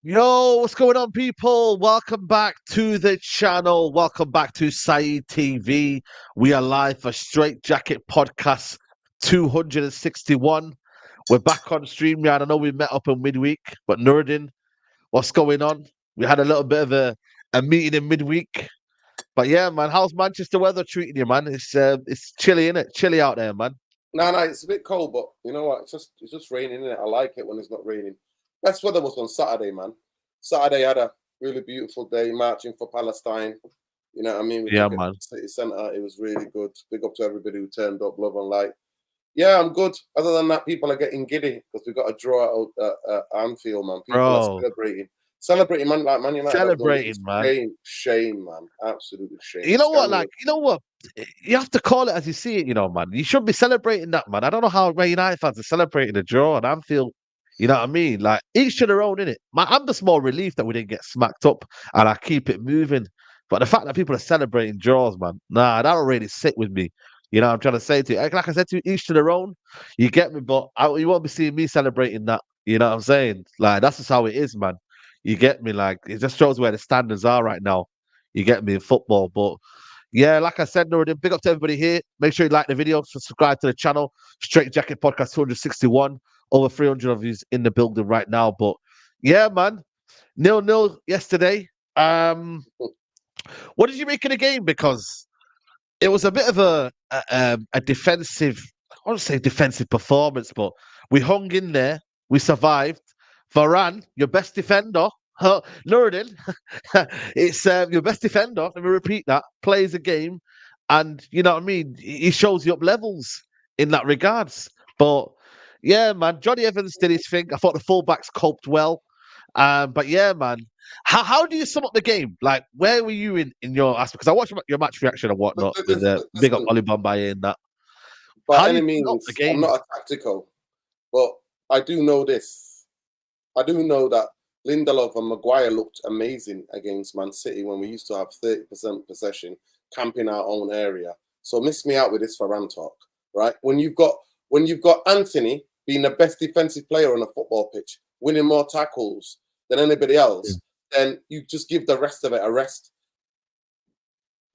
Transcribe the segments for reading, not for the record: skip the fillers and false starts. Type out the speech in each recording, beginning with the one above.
Yo, what's going on, people? Welcome back to the channel. Welcome back to Saeed TV. We are live for Straight Jacket Podcast 261. We're back on StreamYard. I know we met up in midweek, but Nuruddin, what's going on? We had a little bit of a meeting in midweek. But yeah, man, how's Manchester weather treating you, man? It's chilly, innit? Chilly out there, man. No, it's a bit cold, but you know what? It's just raining, innit? I like it when it's not raining. Best weather was on Saturday, man. Saturday had a really beautiful day marching for Palestine. You know what I mean? We took it to the city centre. It was really good. Big up to everybody who turned up, love and light. Yeah, I'm good. Other than that, people are getting giddy because we got a draw at Anfield, man. People are celebrating, man. Like Man United, celebrating, man. Shame, man. Absolutely shame. You know what? You have to call it as you see it, you know, man. You should be celebrating that, man. I don't know how Man United fans are celebrating a draw at Anfield. You know what I mean? Like, each to their own, innit? I'm just more relieved that we didn't get smacked up and I keep it moving. But the fact that people are celebrating draws, man, nah, that don't really sit with me. You know what I'm trying to say to you? Like I said to you, each to their own. You get me? But you won't be seeing me celebrating that. You know what I'm saying? Like, that's just how it is, man. You get me? Like, it just shows where the standards are right now. You get me in football. But yeah, like I said, Nuruddin, big up to everybody here. Make sure you like the video, subscribe to the channel. Straight Jacket Podcast 261. Over 300 of you in the building right now. But yeah, man, 0-0 yesterday. What did you make of the game? Because it was a bit of a defensive, I won't say defensive performance, but we hung in there. We survived. Varane, your best defender. Nuruddin, it's your best defender. Let me repeat that. Plays a game. And, you know what I mean? He shows you up levels in that regards. But yeah, man, Johnny Evans did his thing. I thought the fullbacks coped well. But yeah, man, how do you sum up the game? Like, where were you in your aspect? Because I watched your match reaction and whatnot with big up Oli Bombay and that. By any means, I'm not a tactical, but I do know this. I do know that Lindelof and Maguire looked amazing against Man City when we used to have 30% possession, camping our own area. So miss me out with this Varane talk, right? When you've got Anthony being the best defensive player on a football pitch, winning more tackles than anybody else, then you just give the rest of it a rest.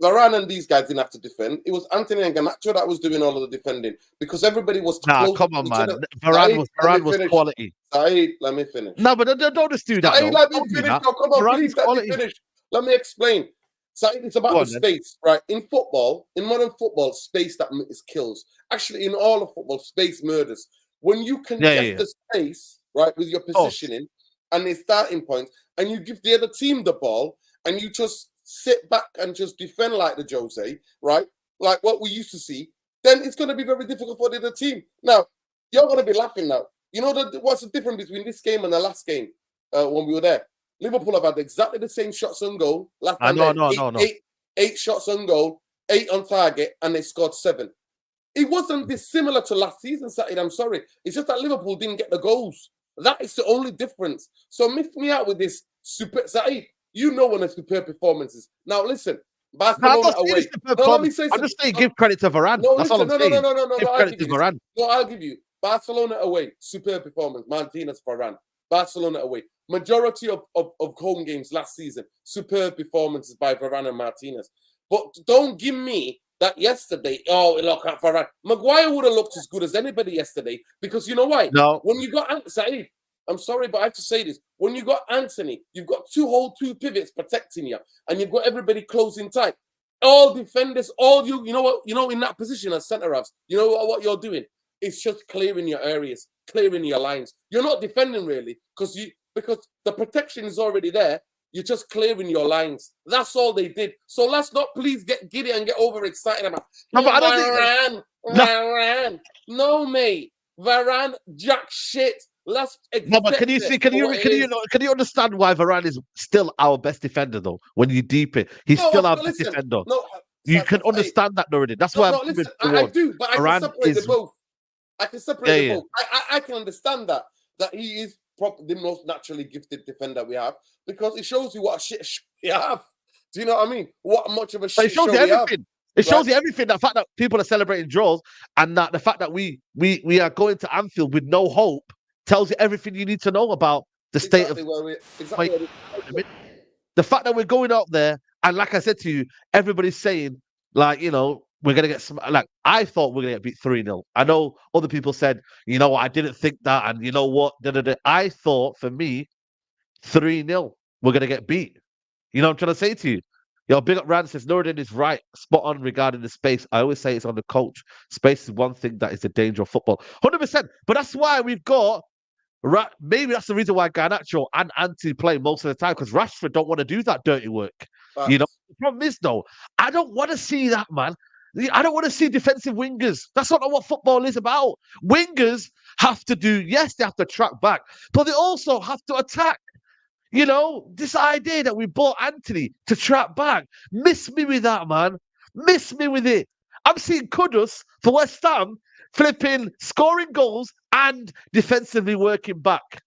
Varane and these guys didn't have to defend. It was Anthony and Garnacho that was doing all of the defending because everybody was Nah, close. come on, man. Saeed, Varane was quality. Saeed, let me finish. No, but don't just do that. Saeed, let me Don't do finish. that. No, come on, Varane please let me finish. Let me explain. Saeed, it's about the space, right? In football, in modern football, space that is kills. Actually, in all of football, space murders. When you contest the space, right, with your positioning and the starting point, and you give the other team the ball, and you just sit back and just defend like the Jose, right? Like what we used to see, then it's going to be very difficult for the other team. Now, you're going to be laughing now. You know what's the difference between this game and the last game when we were there? Liverpool have had exactly the same shots on goal. Last time eight shots on goal, 8 on target, and they scored 7. It wasn't dissimilar to last season, Saeed. I'm sorry. It's just that Liverpool didn't get the goals. That is the only difference. So miss me out with this super Saeed. You know when a superb performance is. Now listen, Barcelona away. No, let me say something. I'm just saying give credit to Varane. No, that's listen, all I'm saying. No, give credit to Varane. No, I'll give you. Barcelona away, superb performance. Martinez, Varane. Barcelona away. Majority of home games last season, superb performances by Varane and Martinez. But don't give me that yesterday. Oh, look at Varane. Maguire would have looked as good as anybody yesterday because you know why? No. When you got Saeed, I'm sorry, but I have to say this. When you got Anthony, you've got two pivots protecting you, and you've got everybody closing tight. All defenders, all you know what, in that position as centre halves, you know what you're doing? It's just clearing your areas, clearing your lines. You're not defending really because the protection is already there. You're just clearing your lines. That's all they did. So let's not please get giddy and get overexcited about Varane. No, mate. Varane, jack shit. Let's no, but can you understand why Varane is still our best defender though? When you deep it, he's still our best defender. No, you can understand that already. That's why I do, but I can separate them both. I can separate them both. I can understand that he is probably the most naturally gifted defender we have because it shows you what a shit show we have. Do you know what I mean? What much of a shit show we have. It shows you everything. The fact that people are celebrating draws and that the fact that we are going to Anfield with no hope tells you everything you need to know about the state of the fact that we're going out there and like I said to you, everybody's saying like, you know, we're going to get some, like, I thought we're going to get beat 3-0. I know other people said, you know, I didn't think that. And you know what? I thought for me, 3-0, we're going to get beat. You know what I'm trying to say to you? Yo, big up Rand says, Nuruddin is right, spot on regarding the space. I always say it's on the coach. Space is one thing that is the danger of football. 100%. But that's why we've got, maybe that's the reason why Garnacho and Anthony play most of the time because Rashford don't want to do that dirty work. You know, the problem is, though, I don't want to see that, man. I don't want to see defensive wingers. That's not what football is about. Wingers have to do, yes, they have to track back, but they also have to attack. You know, this idea that we bought Anthony to track back, miss me with that, man. Miss me with it. I'm seeing Kudus for West Ham flipping, scoring goals and defensively working back.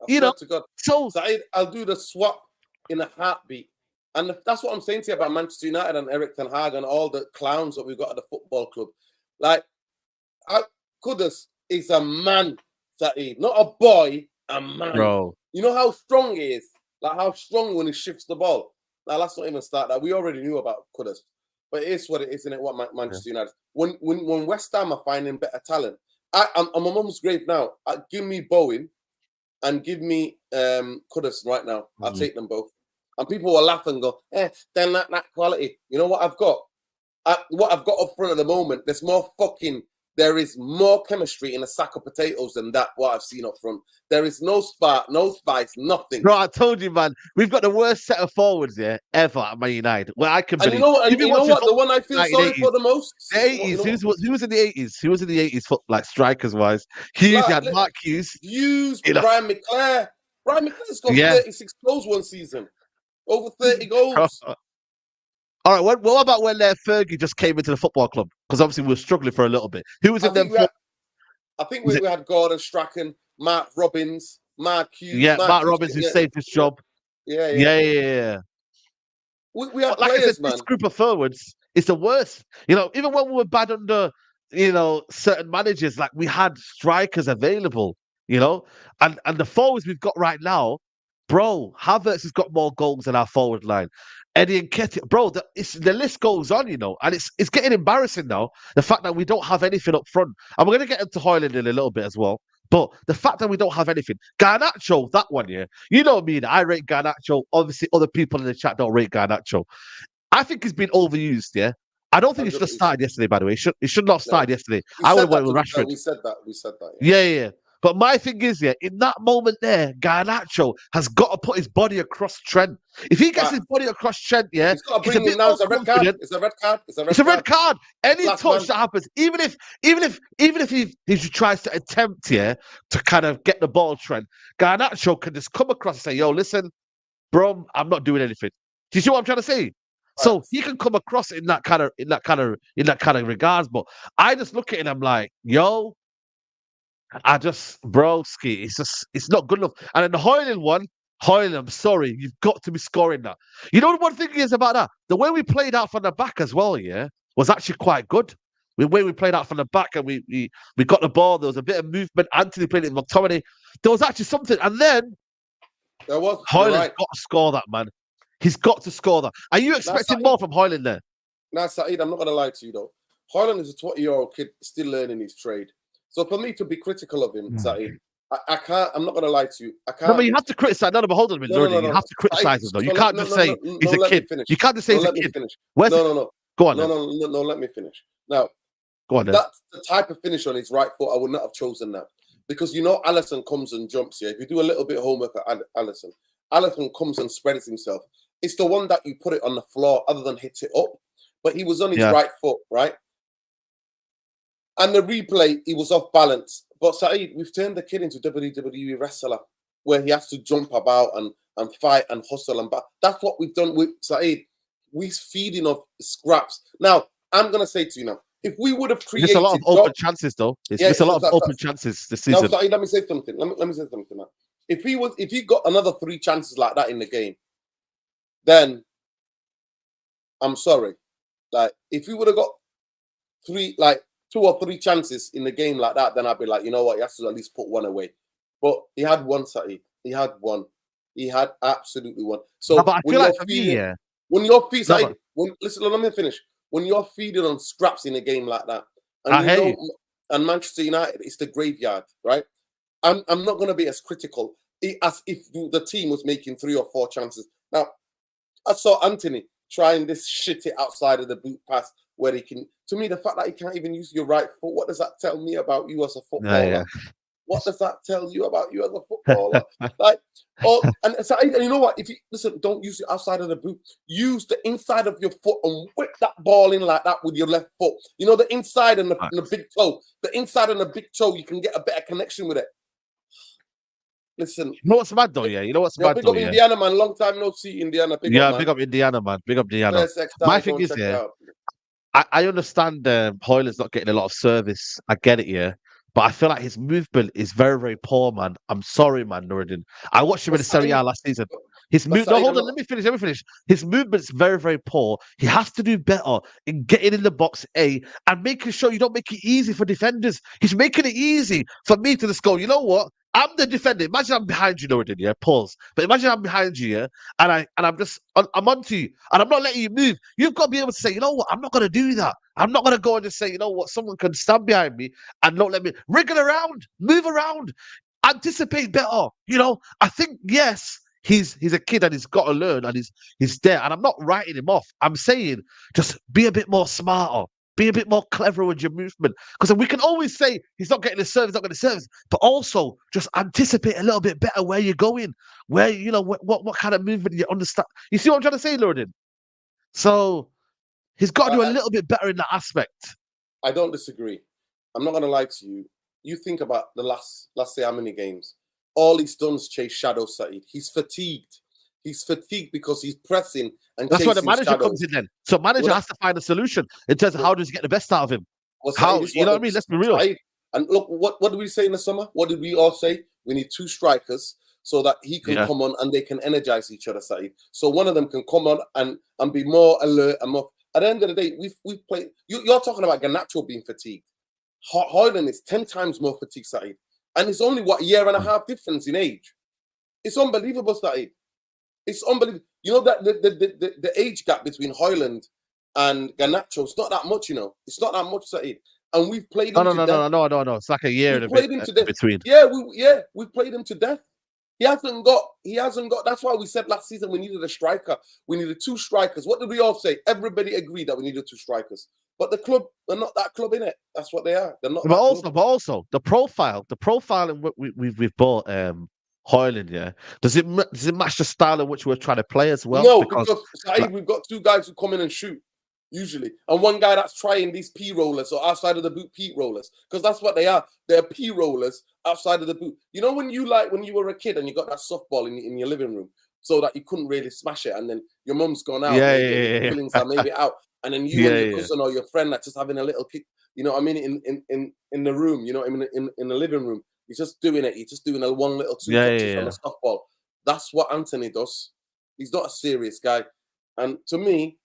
You know, so I'll do the swap in a heartbeat. And that's what I'm saying to you about Manchester United and Eric Ten Hag and all the clowns that we've got at the football club. Like, Kudus is a man, Saeed, not a boy, a man. Bro. You know how strong he is? Like, how strong when he shifts the ball. Now, let's not even start that. We already knew about Kudus. But it is what it is, isn't it? What Manchester United. When West Ham are finding better talent, I'm on my mum's grave now. Give me Bowen and give me Kudus right now. I'll take them both. And people will laugh and go, they're not that quality. You know what I've got? What I've got up front at the moment, there is more chemistry in a sack of potatoes than that, what I've seen up front. There is no spark, no spice, nothing. Bro, I told you, man, we've got the worst set of forwards ever at Man United. Well, I can believe. And you know what? The one I feel sorry for the most? The 80s. Who was in the 80s? Who was in the 80s, like strikers-wise? Hughes, you had Mark Hughes. Brian McClare. Brian McClare scored 36 goals one season. Over 30 goals. All right, what about when Fergie just came into the football club? Because obviously we were struggling for a little bit. Who was in them? I think we had Gordon Strachan, Mark Robbins, Mark Hughes. Yeah, Mark Robbins who saved his job. Yeah. We had players, man. This group of forwards is the worst. You know, even when we were bad under, you know, certain managers, like we had strikers available, you know, and the forwards we've got right now, bro, Havertz has got more goals than our forward line. Eddie Nketiah, bro, the list goes on, you know, and it's getting embarrassing now. The fact that we don't have anything up front, and we're going to get into Hojlund in a little bit as well. But the fact that we don't have anything, Garnacho, that one, yeah, you know me, I rate Garnacho. Obviously, other people in the chat don't rate Garnacho. I think he's been overused, yeah. I don't think he should have started yesterday, by the way. He should not have started yesterday. I would have went with Rashford. We said that. Yeah. But my thing is, yeah, in that moment there, Garnacho has got to put his body across Trent. If he gets his body across Trent, yeah, he's got to bring him down. It's a red card. It's a red card. Any touch that happens, even if he tries to attempt, yeah, to kind of get the ball, Trent, Garnacho can just come across and say, "Yo, listen, bro, I'm not doing anything." Do you see what I'm trying to say? Right. So he can come across in that kind of regards. But I just look at it and I'm like, yo. Broski, it's not good enough. And in the Hojlund one, I'm sorry, you've got to be scoring that. You know what one thing is about that? The way we played out from the back as well, yeah, was actually quite good. The way we played out from the back and we got the ball, there was a bit of movement. Anthony played it with McTominay. There was actually something. And then Hojlund's got to score that, man. He's got to score that. Are you expecting more from Hojlund there? Now, Saeed, I'm not going to lie to you, though. Hojlund is a 20-year-old kid still learning his trade. So for me to be critical of him, Saeed, I can't. I'm not going to lie to you. I can't. No, but you have to criticize. No, but hold on a minute, no. You have to criticize him, though. You can't just say he's a kid. You can't just say he's a kid. No. Go on. No. Let me finish. Now, go on. That's the type of finish on his right foot. I would not have chosen that because you know Alisson comes and jumps here. If you do a little bit of homework at Alisson comes and spreads himself. It's the one that you put it on the floor, other than hits it up. But he was on his right foot, right? And the replay, he was off balance. But Saeed, we've turned the kid into WWE wrestler, where he has to jump about and fight and hustle and that's what we've done with Saeed. We're feeding off scraps. Now, I'm gonna say to you now, if we would have created, there's a lot of open chances though. It's a lot of open chances this season. Now, Saeed, let me say something. Let me say something now. If he got another 3 chances like that in the game, then I'm sorry. Like, if we would have got 2 or 3 chances in the game like that, then I'd be like, you know what, he has to at least put one away. But he had one, Saeed. He had one. He had absolutely one. So no, but I feel like for me, when you're feeding, Saeed, listen, let me finish. When you're feeding on scraps in a game like that, and Manchester United, it's the graveyard, right? I'm not going to be as critical as if the team was making 3 or 4 chances. Now, I saw Anthony trying this shitty outside of the boot pass where he can. To me, the fact that he can't even use your right foot, what does that tell me about you as a footballer? What does that tell you about you as a footballer? And you know what? If you listen, don't use it outside of the boot. Use the inside of your foot and whip that ball in like that with your left foot. You know, the inside and the big toe. The inside and the big toe, you can get a better connection with it. Listen. You know what's mad though, yeah? You know what's mad though, Big up Indiana, man. Long time no see, Indiana. Big up Indiana, man. Big up Indiana. My thing is, I understand Hojlund's not getting a lot of service. I get it, yeah. But I feel like his movement is very, very poor, man. I'm sorry, man, Nuruddin. I watched him in the Serie A last season. Hold on, let me finish. His movement's very, very poor. He has to do better in getting in the box A and making sure you don't make it easy for defenders. He's making it easy for me to just go, you know what? I'm the defender. Imagine I'm behind you, Nuruddin, yeah? Pause. But imagine I'm behind you, yeah? And I'm onto you, and I'm not letting you move. You've got to be able to say, you know what? I'm not going to do that. I'm not going to go and just say, you know what? Someone can stand behind me and not let me wriggle around, move around, anticipate better. You know, I think, yes, he's a kid and he's got to learn and he's there. And I'm not writing him off. I'm saying just be a bit more smarter. Be a bit more clever with your movement. Because we can always say he's not getting the service, but also just anticipate a little bit better where you're going, where, you know, what kind of movement you understand. You see what I'm trying to say, Nuruddin? So he's got to do a little bit better in that aspect. I don't disagree. I'm not going to lie to you. You think about the last, let's say how many games. All he's done is chase shadows, Saeed. He's fatigued. He's fatigued because he's pressing and that's where the manager comes in then. So manager has to find a solution in terms of how does he get the best out of him. How, you know what I mean? Let's be real. And look, what did we say in the summer? What did we all say? We need 2 strikers so that he can come on and they can energize each other, Saeed. So one of them can come on and be more alert and more. At the end of the day, we've played. You're talking about Garnacho being fatigued. Hojlund is 10 times more fatigued, Saeed. And it's only, a year and a half difference in age. It's unbelievable, Saeed. It's unbelievable. You know that the age gap between Hojlund and Garnacho, it's not that much, you know. It's not that much, Saeed. And we've played him to death. No. It's like a year We and a played bit him to death. between. We've played him to death. He hasn't got. That's why we said last season we needed a striker. We needed 2 strikers. What did we all say? Everybody agreed that we needed 2 strikers. But the club, they're not that club, innit? That's what they are. They're not. But also the profile in what we've bought Hojlund, yeah. Does it match the style in which we're trying to play as well? No, because Saeed, we've got 2 guys who come in and shoot usually, and 1 guy that's trying these P rollers or outside of the boot P rollers, because that's what they are. They're P rollers outside of the boot. You know when you were a kid and you got that softball in your living room, so that you couldn't really smash it, and then your mum's gone out, feelings are maybe out, and then you and your cousin or your friend are just having a little kick. You know what I mean? In the room, you know what I mean? In the living room, you're just doing it. You're just doing a 1 little 2 touches on a softball. That's what Anthony does. He's not a serious guy, and to me,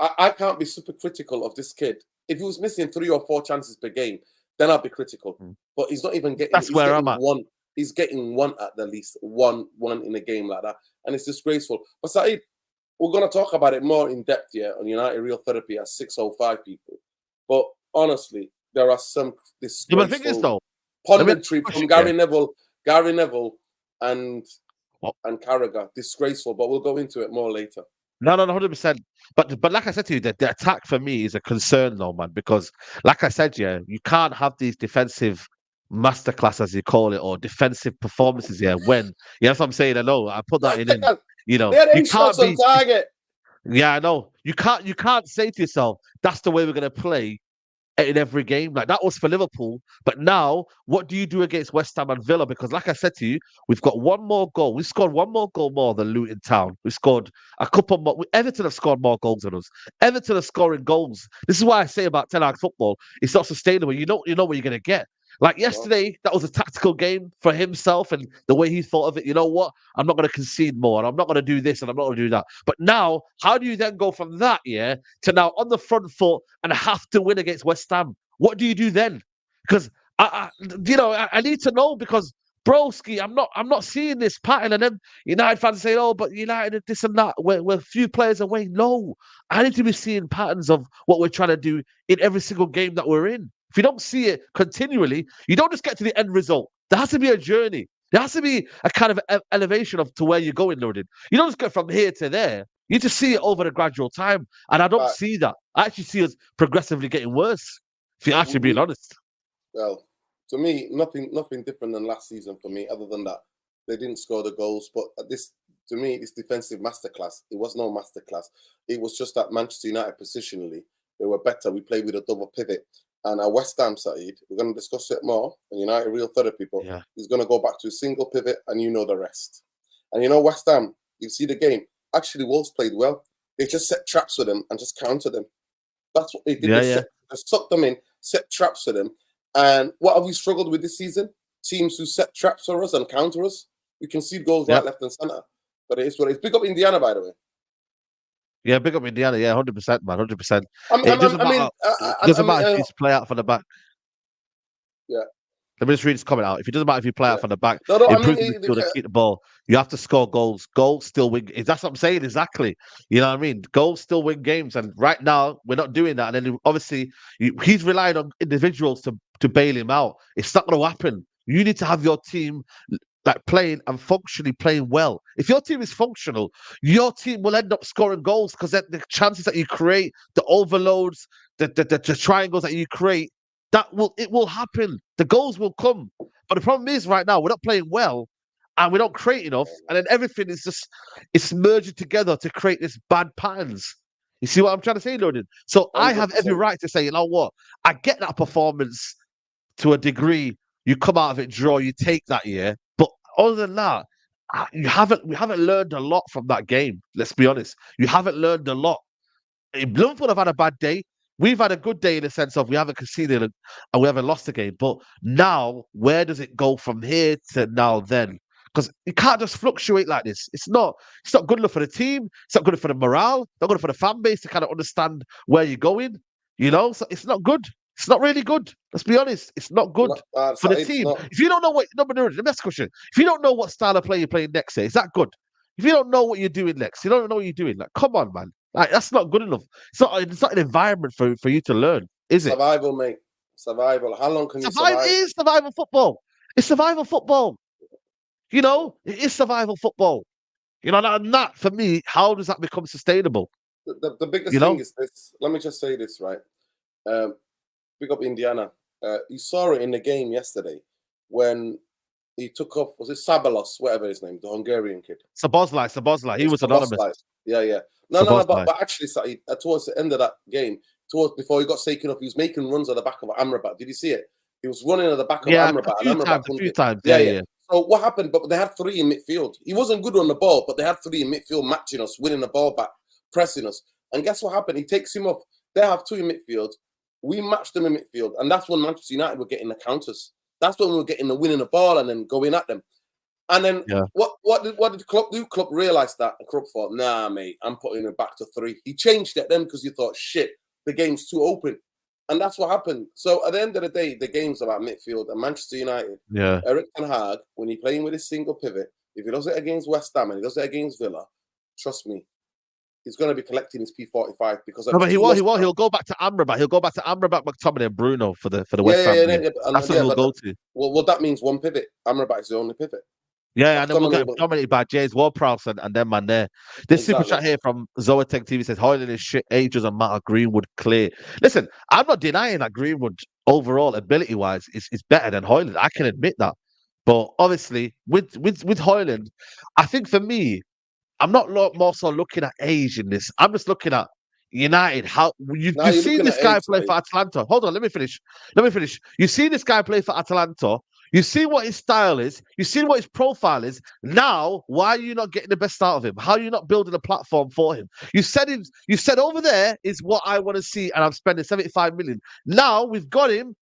I can't be super critical of this kid. If he was missing 3 or 4 chances per game, then I'd be critical. But he's not even getting. That's where I'm at. He's getting 1 at the least, one in a game like that, and it's disgraceful. But Saeed, we're going to talk about it more in depth here on United Real Therapy at 6:05 people. But honestly, there are some disgraceful punditry from Gary Neville, and Carragher. Disgraceful. But we'll go into it more later. No, 100%. But like I said to you, the attack for me is a concern, though, man. Because, like I said, yeah, you can't have these defensive masterclass, as you call it, or defensive performances here. When that's what I'm saying. I know I put that in. You know, you can't be. Target. Yeah, I know. You can't say to yourself, that's the way we're going to play in every game. Like that was for Liverpool. But now, what do you do against West Ham and Villa? Because like I said to you, we've got 1 more goal. We scored 1 more goal more than Luton Town. We scored a couple more. Everton have scored more goals than us. Everton are scoring goals. This is why I say about Ten Hag football, it's not sustainable. You know what you're going to get. Like yesterday, that was a tactical game for himself and the way he thought of it. You know what? I'm not going to concede more, and I'm not going to do this, and I'm not going to do that. But now, how do you then go from that, to now on the front foot and have to win against West Ham? What do you do then? Because I need to know, because broski, I'm not seeing this pattern. And then United fans say, "Oh, but United this and that. We're a few players away." No, I need to be seeing patterns of what we're trying to do in every single game that we're in. If you don't see it continually, you don't just get to the end result. There has to be a journey. There has to be a kind of elevation to where you're going, Nordin. You don't just go from here to there. You just see it over a gradual time. And I don't see that. I actually see us progressively getting worse, if you're actually being honest. Well, to me, nothing different than last season for me, other than that. They didn't score the goals. But this defensive masterclass, it was no masterclass. It was just that Manchester United positionally, they were better. We played with a double pivot. And at West Ham, Saeed, we're going to discuss it more. And United Real Therapy, but he's going to go back to a single pivot, and you know the rest. And West Ham, you see the game. Actually, Wolves played well. They just set traps for them and just counter them. That's what they did. They sucked them in, set traps for them. And what have we struggled with this season? Teams who set traps for us and counter us. We concede goals right, left, and centre. But it is what it is. Big up Indiana, by the way. Yeah, big up Indiana. Yeah, 100%, man, 100%. It doesn't matter if you play out from the back. Yeah. Let me just read this comment out. If it doesn't matter if you play out from the back, to keep the ball. You have to score goals. Goals still win. That's what I'm saying. Exactly. You know what I mean? Goals still win games. And right now, we're not doing that. And then obviously, he's relying on individuals to bail him out. It's not going to happen. You need to have your team playing and functionally playing well. If your team is functional, your team will end up scoring goals, because the chances that you create, the overloads, the triangles that you create, it will happen. The goals will come. But the problem is right now we're not playing well and we don't create enough, and then everything is it's merging together to create this bad patterns. You see what I'm trying to say, Loden? So 100%. I have every right to say, you know what? I get that performance to a degree. You come out of it draw, you take that year. But other than that, we haven't learned a lot from that game. Let's be honest. You haven't learned a lot. Liverpool have had a bad day. We've had a good day in the sense of we haven't conceded and we haven't lost the game. But now, where does it go from here to now then? Because you can't just fluctuate like this. It's not good enough for the team. It's not good enough for the morale. Not good enough for the fan base to kind of understand where you're going. So it's not good. It's not really good. Let's be honest. It's not good for the team. Not. If you don't know what, no, but let me ask a question. If you don't know what style of play you're playing next year, is that good? If you don't know what you're doing next, you don't know what you're doing. Like, come on, man. Like, that's not good enough. It's not an environment for you to learn, is it? Survival, mate. Survival. How long can you survive? It is survival football. It's survival football. You know, it is survival football. You know, and that for me, how does that become sustainable? The biggest thing is this. Let me just say this, right? Big up Indiana. You saw it in the game yesterday when he took off, was it Sabalos, whatever his name, the Hungarian kid? Sabozlai. He was anonymous. Yeah. No, but actually, towards the end of that game, before he got taken off, he was making runs at the back of Amrabat. Did you see it? He was running at the back of Amrabat. A few times. Yeah. So what happened? But they had 3 in midfield. He wasn't good on the ball, but they had 3 in midfield matching us, winning the ball back, pressing us. And guess what happened? He takes him off. They have 2 in midfield. We matched them in midfield. And that's when Manchester United were getting the counters. That's when we were getting the winning the ball and then going at them. And then what did Klopp do? Klopp realised that. And Klopp thought, nah, mate, I'm putting it back to 3. He changed it then because he thought, shit, the game's too open. And that's what happened. So at the end of the day, the game's about midfield and Manchester United. Yeah. Eric Ten Hag, when he's playing with his single pivot, if he does it against West Ham and he does it against Villa, trust me, he's going to be collecting his P45 because. No, but he will. He'll go back to Amrabat. He'll go back to Amrabat, McTominay, and Bruno for the West Ham. Yeah. That's what he'll go to. Well, that means one pivot. Amrabat is the only pivot. Yeah, and then we'll get dominated by James Ward-Prowse and them man there. This super chat here from Zoatech TV says, Hojlund is shit, age doesn't matter, Greenwood clear. Listen, I'm not denying that Greenwood overall ability-wise is better than Hojlund. I can admit that. But obviously, with Hojlund, I think for me, I'm not more so looking at age in this. I'm just looking at United. How you've seen this guy play for Atalanta. Hold on, let me finish. You see this guy play for Atalanta. You see what his style is. You see what his profile is. Now, why are you not getting the best out of him? How are you not building a platform for him? You said over there is what I want to see, and I'm spending 75 million. Now we've got him.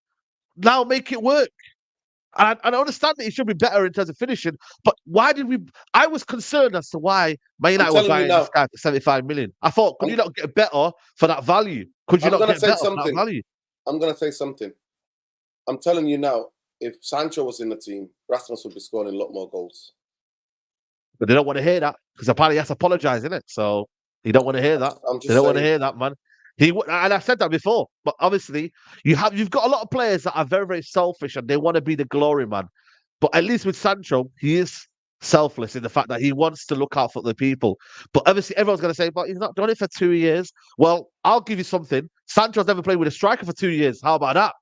Now make it work. And I understand that he should be better in terms of finishing, but why did we? I was concerned as to why Man United were buying this guy for 75 million. I thought, could you not get better for that value? Could you not get better for that value? I'm going to say something. I'm telling you now, if Sancho was in the team, Rasmus would be scoring a lot more goals. But they don't want to hear that because apparently he has to apologise, isn't it? So they don't want to hear that. They don't want to hear that, man. And I've said that before, but obviously you've got a lot of players that are very, very selfish and they want to be the glory man. But at least with Sancho, he is selfless in the fact that he wants to look out for the people. But obviously everyone's going to say, but he's not done it for 2 years. Well, I'll give you something. Sancho's never played with a striker for 2 years. How about that?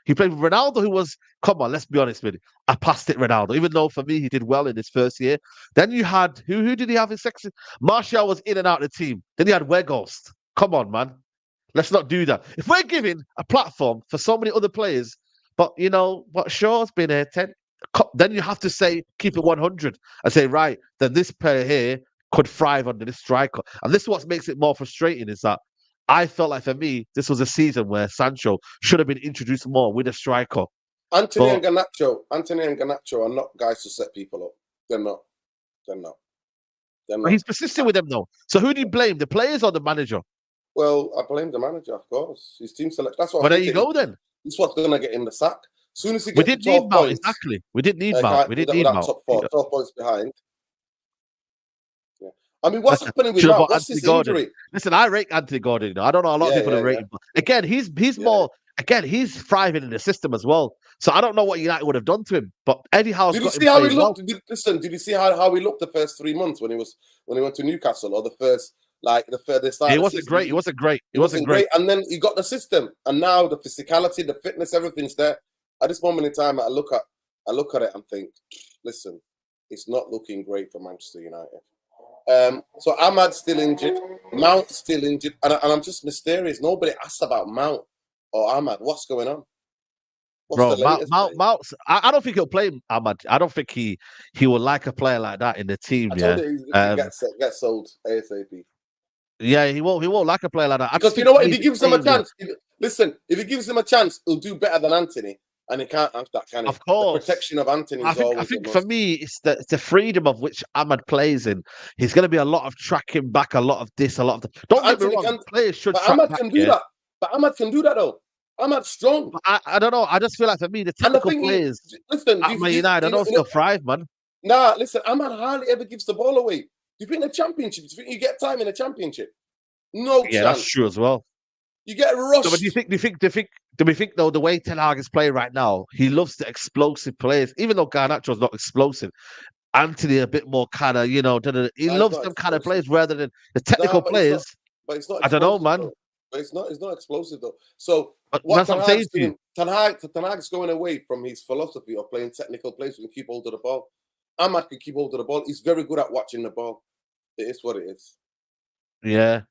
He played with Ronaldo, who was, come on, let's be honest with you, a past-it Ronaldo, even though for me he did well in his first year. Then you had, who did he have in section? Martial was in and out of the team. Then you had Weghorst. Come on, man. Let's not do that. If we're giving a platform for so many other players, but you know, what Shaw's been here 10, then you have to say, keep it 100 and say, right, then this player here could thrive under this striker. And this is what makes it more frustrating is that I felt like for me, this was a season where Sancho should have been introduced more with a striker. Anthony and Garnacho are not guys to set people up. They're not. But he's persistent with them though. So who do you blame? The players or the manager? Well, I blame the manager, of course. His team select. That's what. Well, there you go then. This is what's going to get him the sack. As soon as he we gets didn't need Mount, exactly. We didn't need Mount. We didn't need Mount. Top 12 points behind. Yeah. I mean, what's happening with Mount? What's his injury? Listen, I rate Anthony Gordon. You know, I don't know a lot of people rate him. Again, he's more. Again, he's thriving in the system as well. So I don't know what United would have done to him. But Eddie Howe's did you see how he looked? Did you see how he looked the first 3 months when he went to Newcastle or the first? Like the furthest side. He wasn't great. He wasn't great. And then he got the system, and now the physicality, the fitness, everything's there. At this moment in time, I look at it and think, listen, it's not looking great for Manchester United. So Ahmad's still injured, Mount's still injured, and I'm just mysterious. Nobody asks about Mount or Ahmad. What's going on? Bro, Mount, I don't think he'll play Ahmad. I don't think he will like a player like that in the team. I told you he's going to get sold ASAP. Yeah, he won't like a player like that. Because you know what? If he gives him a chance, if he gives him a chance, he'll do better than Anthony. And he can't have that, can he? Of course. The protection of Anthony is I think for me, it's the freedom of which Ahmad plays in. He's going to be a lot of tracking back, a lot of this, a lot of that. Don't get me wrong, players should track Ahmad back, can do that. But Ahmad can do that, though. Ahmad's strong. But I don't know. I just feel like for me, the And the technical thing players is, listen, at Man United, I don't still thrive, man. Nah, listen, Ahmad hardly ever gives the ball away. Do you think the championship? Do you think you get time in the championship? No Yeah, chance. that's true as well. You get rushed. No, but do we think though the way Ten Hag is playing right now, he loves the explosive players, even though Garnacho's not explosive. Anthony a bit more kind of, he loves them kind of players rather than the technical players. But it's not I don't know, explosive, man. though. But it's not explosive though. So But what that's what Ten I'm saying Hag's to you. doing, Ten Hag's going away from his philosophy of playing technical players who can keep hold of the ball. Ahmad can keep hold of the ball. He's very good at watching the ball. It is what it is. Yeah.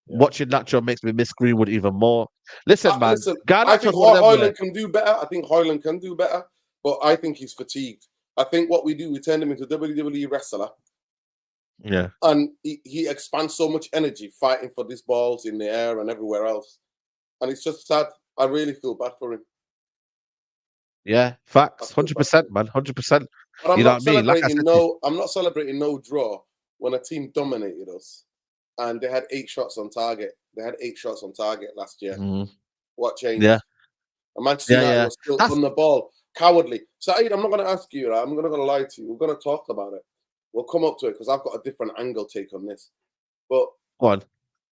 Watching Nacho makes me miss Greenwood even more. Listen, man. I think one of them Hojlund can do better. I think Hojlund can do better, but I think he's fatigued. I think what we do, we turn him into a WWE wrestler. Yeah. And he expands so much energy fighting for these balls in the air and everywhere else. And it's just sad. I really feel bad for him. Yeah, facts. 100%, man. 100%. But you know what I mean? Like I said, I'm not celebrating no draw when a team dominated us and they had 8 shots on target. They had 8 shots on target last year. Mm-hmm. What changed? Yeah. And Manchester United was still on the ball. Cowardly. Saeed, I'm not going to ask you, right? I'm not going to lie to you. We're going to talk about it. We'll come up to it because I've got a different angle take on this. But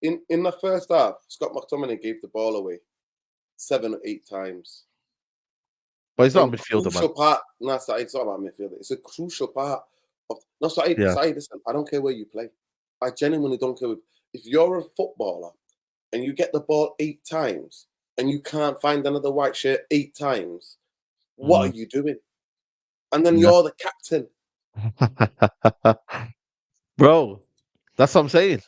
in the first half, Scott McTominay gave the ball away 7 or 8 times. But he's not a midfielder, man. No, Saeed, it's not about midfielder. It's a crucial part of. No, Saeed, listen, I don't care where you play. I genuinely don't care. If you're a footballer and you get the ball 8 times and you can't find another white shirt 8 times, what are you doing? And then you're the captain. Bro, that's what I'm saying.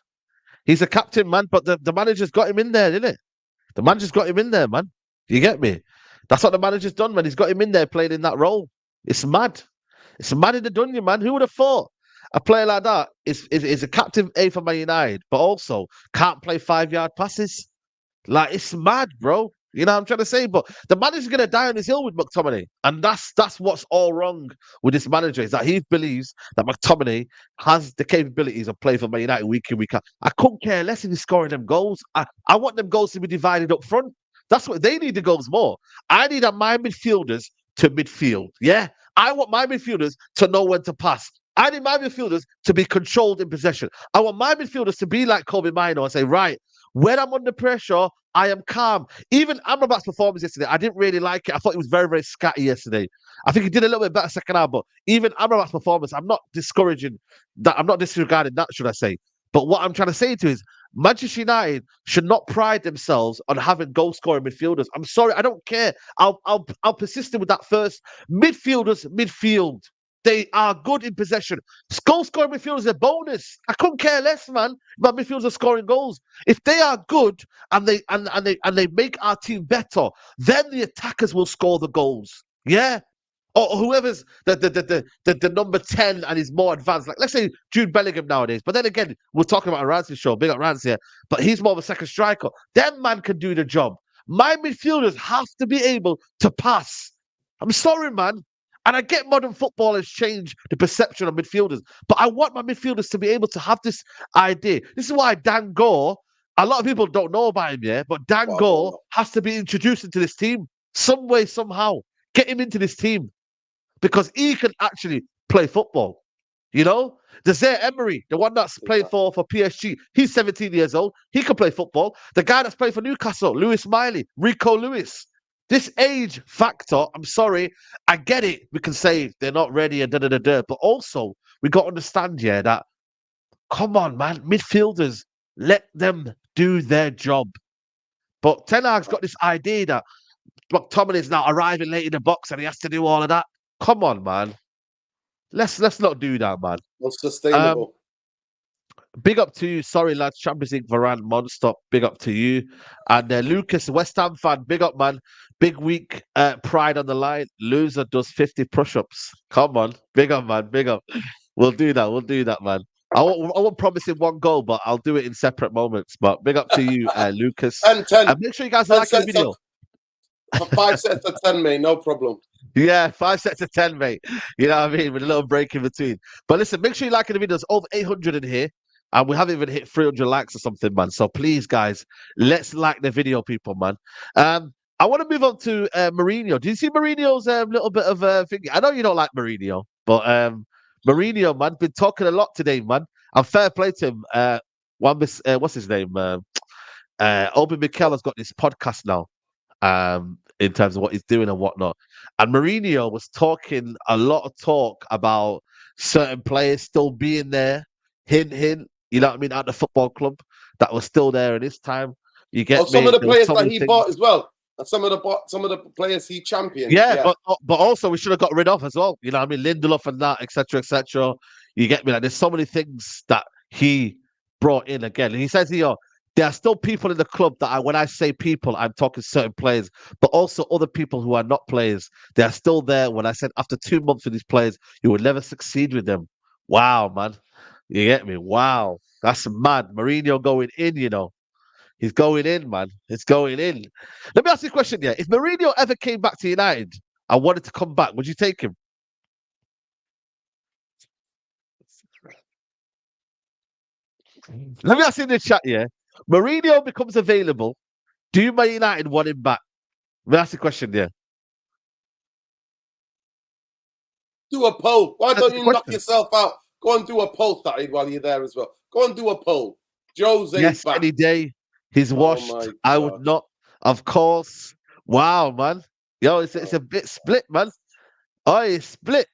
He's a captain, man, but the manager's got him in there, didn't it? The manager's got him in there, man. You get me? That's what the manager's done, man. He's got him in there playing in that role. It's mad. It's mad in the dunya, man. Who would have thought a player like that is a captain A for Man United, but also can't play 5-yard passes? Like, it's mad, bro. You know what I'm trying to say? But the manager's going to die on his hill with McTominay. And that's what's all wrong with this manager, is that he believes that McTominay has the capabilities of playing for Man United week in, week out. I couldn't care less if he's scoring them goals. I want them goals to be divided up front. That's what they need, the goals more. I need my midfielders to midfield. Yeah? I want my midfielders to know when to pass. I need my midfielders to be controlled in possession. I want my midfielders to be like Kobe Mino and say, right, when I'm under pressure, I am calm. Even Amrabat's performance yesterday, I didn't really like it. I thought he was very, very scatty yesterday. I think he did a little bit better second half, but even Amrabat's performance, I'm not discouraging that. I'm not disregarding that, should I say. But what I'm trying to say to you is Manchester United should not pride themselves on having goal-scoring midfielders. I'm sorry, I don't care. I'll persist with that first. Midfielders, midfield. They are good in possession. Goal scoring midfielders is a bonus. I couldn't care less, man, about midfielders are scoring goals. If they are good and they make our team better, then the attackers will score the goals. Yeah. Or whoever's the number 10 and is more advanced. Like, let's say Jude Bellingham nowadays. But then again, we're talking about a Ramsey show. Big up Ramsey here. But he's more of a second striker. Them man can do the job. My midfielders have to be able to pass. I'm sorry, man. And I get modern football has changed the perception of midfielders, but I want my midfielders to be able to have this idea. This is why Dan Gore, a lot of people don't know about him, yeah, but Dan Gore has to be introduced into this team some way, somehow. Get him into this team because he can actually play football. You know, the Zaire Emery, the one that's played for PSG, he's 17 years old. He can play football. The guy that's played for Newcastle, Lewis Miley, Rico Lewis. This age factor, I'm sorry, I get it. We can say they're not ready and but also we got to understand, yeah, that come on, man, midfielders, let them do their job. But Ten Hag's got this idea that McTominay's now arriving late in the box and he has to do all of that. Come on, man. Let's not do that, man. Unsustainable. Big up to you. Sorry, lads. Champions League Varane Monster. Big up to you. And Lucas, West Ham fan. Big up, man. Big week. Pride on the line. Loser does 50 push-ups. Come on. Big up, man. Big up. We'll do that, man. I won't promise him one goal, but I'll do it in separate moments. But big up to you, Lucas. And 10. Make sure you guys like the video. 5 sets of 10, mate. No problem. Yeah, 5 sets of 10, mate. You know what I mean? With a little break in between. But listen, make sure you like the video. There's over 800 in here. And we haven't even hit 300 likes or something, man. So please, guys, let's like the video, people, man. I want to move on to Mourinho. Do you see Mourinho's little bit of thing? I know you don't like Mourinho, but Mourinho, man, been talking a lot today, man. And fair play to him. What's his name? Obi Mikel has got this podcast now, in terms of what he's doing and whatnot. And Mourinho was talking a lot of talk about certain players still being there, hint, hint, you know what I mean, at the football club that was still there in his time. You get some me? of the There was players so that many he things. bought as well, and some of the players he championed. Yeah, Yeah. but also we should have got rid of as well. You know what I mean? Lindelof and that, etc., etc. You get me? Like there's so many things that he brought in again. And he says here, there are still people in the club that when I say people, I'm talking certain players, but also other people who are not players. They are still there. When I said after 2 months with these players, you will never succeed with them. Wow, man. You get me? Wow. That's mad. Mourinho going in, you know. He's going in, man. It's going in. Let me ask you a question, yeah. If Mourinho ever came back to United and wanted to come back, would you take him? Let me ask you in the chat, yeah. Mourinho becomes available. Do Man United want him back? Let me ask you a question, yeah. Do a poll. Why That's don't the you knock question. yourself out? Go and do a poll, Saeed, while you're there as well. Go and do a poll. Jose Yes, back. any day. He's Oh washed. my I would God. not. Of course. Wow, man. Yo, it's a bit split, man. Oh, it's split.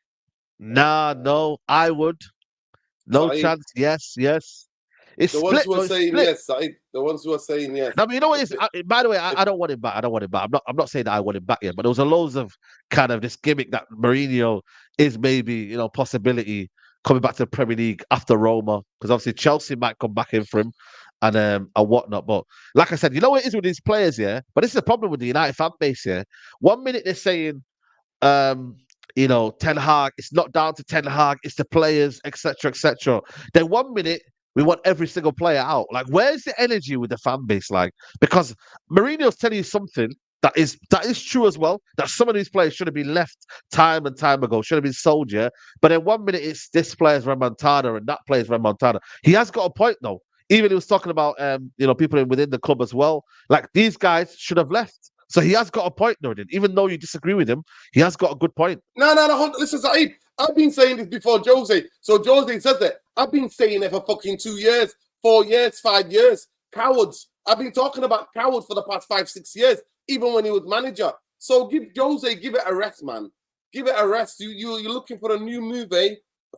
Nah, no, I would. No Saeed, chance. Yes, yes. It's the ones split, who are though. It's saying split. yes, Saeed. The ones who are saying yes. No, but you know what If is? By the way, I don't want him back. I don't want him back. I'm not saying that I want him back yet. But there was a loads of kind of this gimmick that Mourinho is maybe possibility coming back to the Premier League after Roma, because obviously Chelsea might come back in for him and whatnot. But like I said, you know what it is with these players, yeah. But this is the problem with the United fan base, yeah. 1 minute they're saying, Ten Hag, it's not down to Ten Hag, it's the players, etc., etc. Then 1 minute we want every single player out. Like, where's the energy with the fan base? Like, because Mourinho's telling you something that is true as well. That some of these players should have been left time and time ago, should have been sold, yeah. But then 1 minute it's this player's remontada and that player's remontada. He has got a point though. Even he was talking about people within the club as well. Like these guys should have left. So he has got a point, Nordin. Even though you disagree with him, he has got a good point. No. Listen, Saeed. I've been saying this before Jose. So Jose says that. I've been saying it for fucking 2 years, 4 years, 5 years. Cowards. I've been talking about cowards for the past 5, 6 years, even when he was manager. So give it a rest, man. Give it a rest. You're looking for a new move,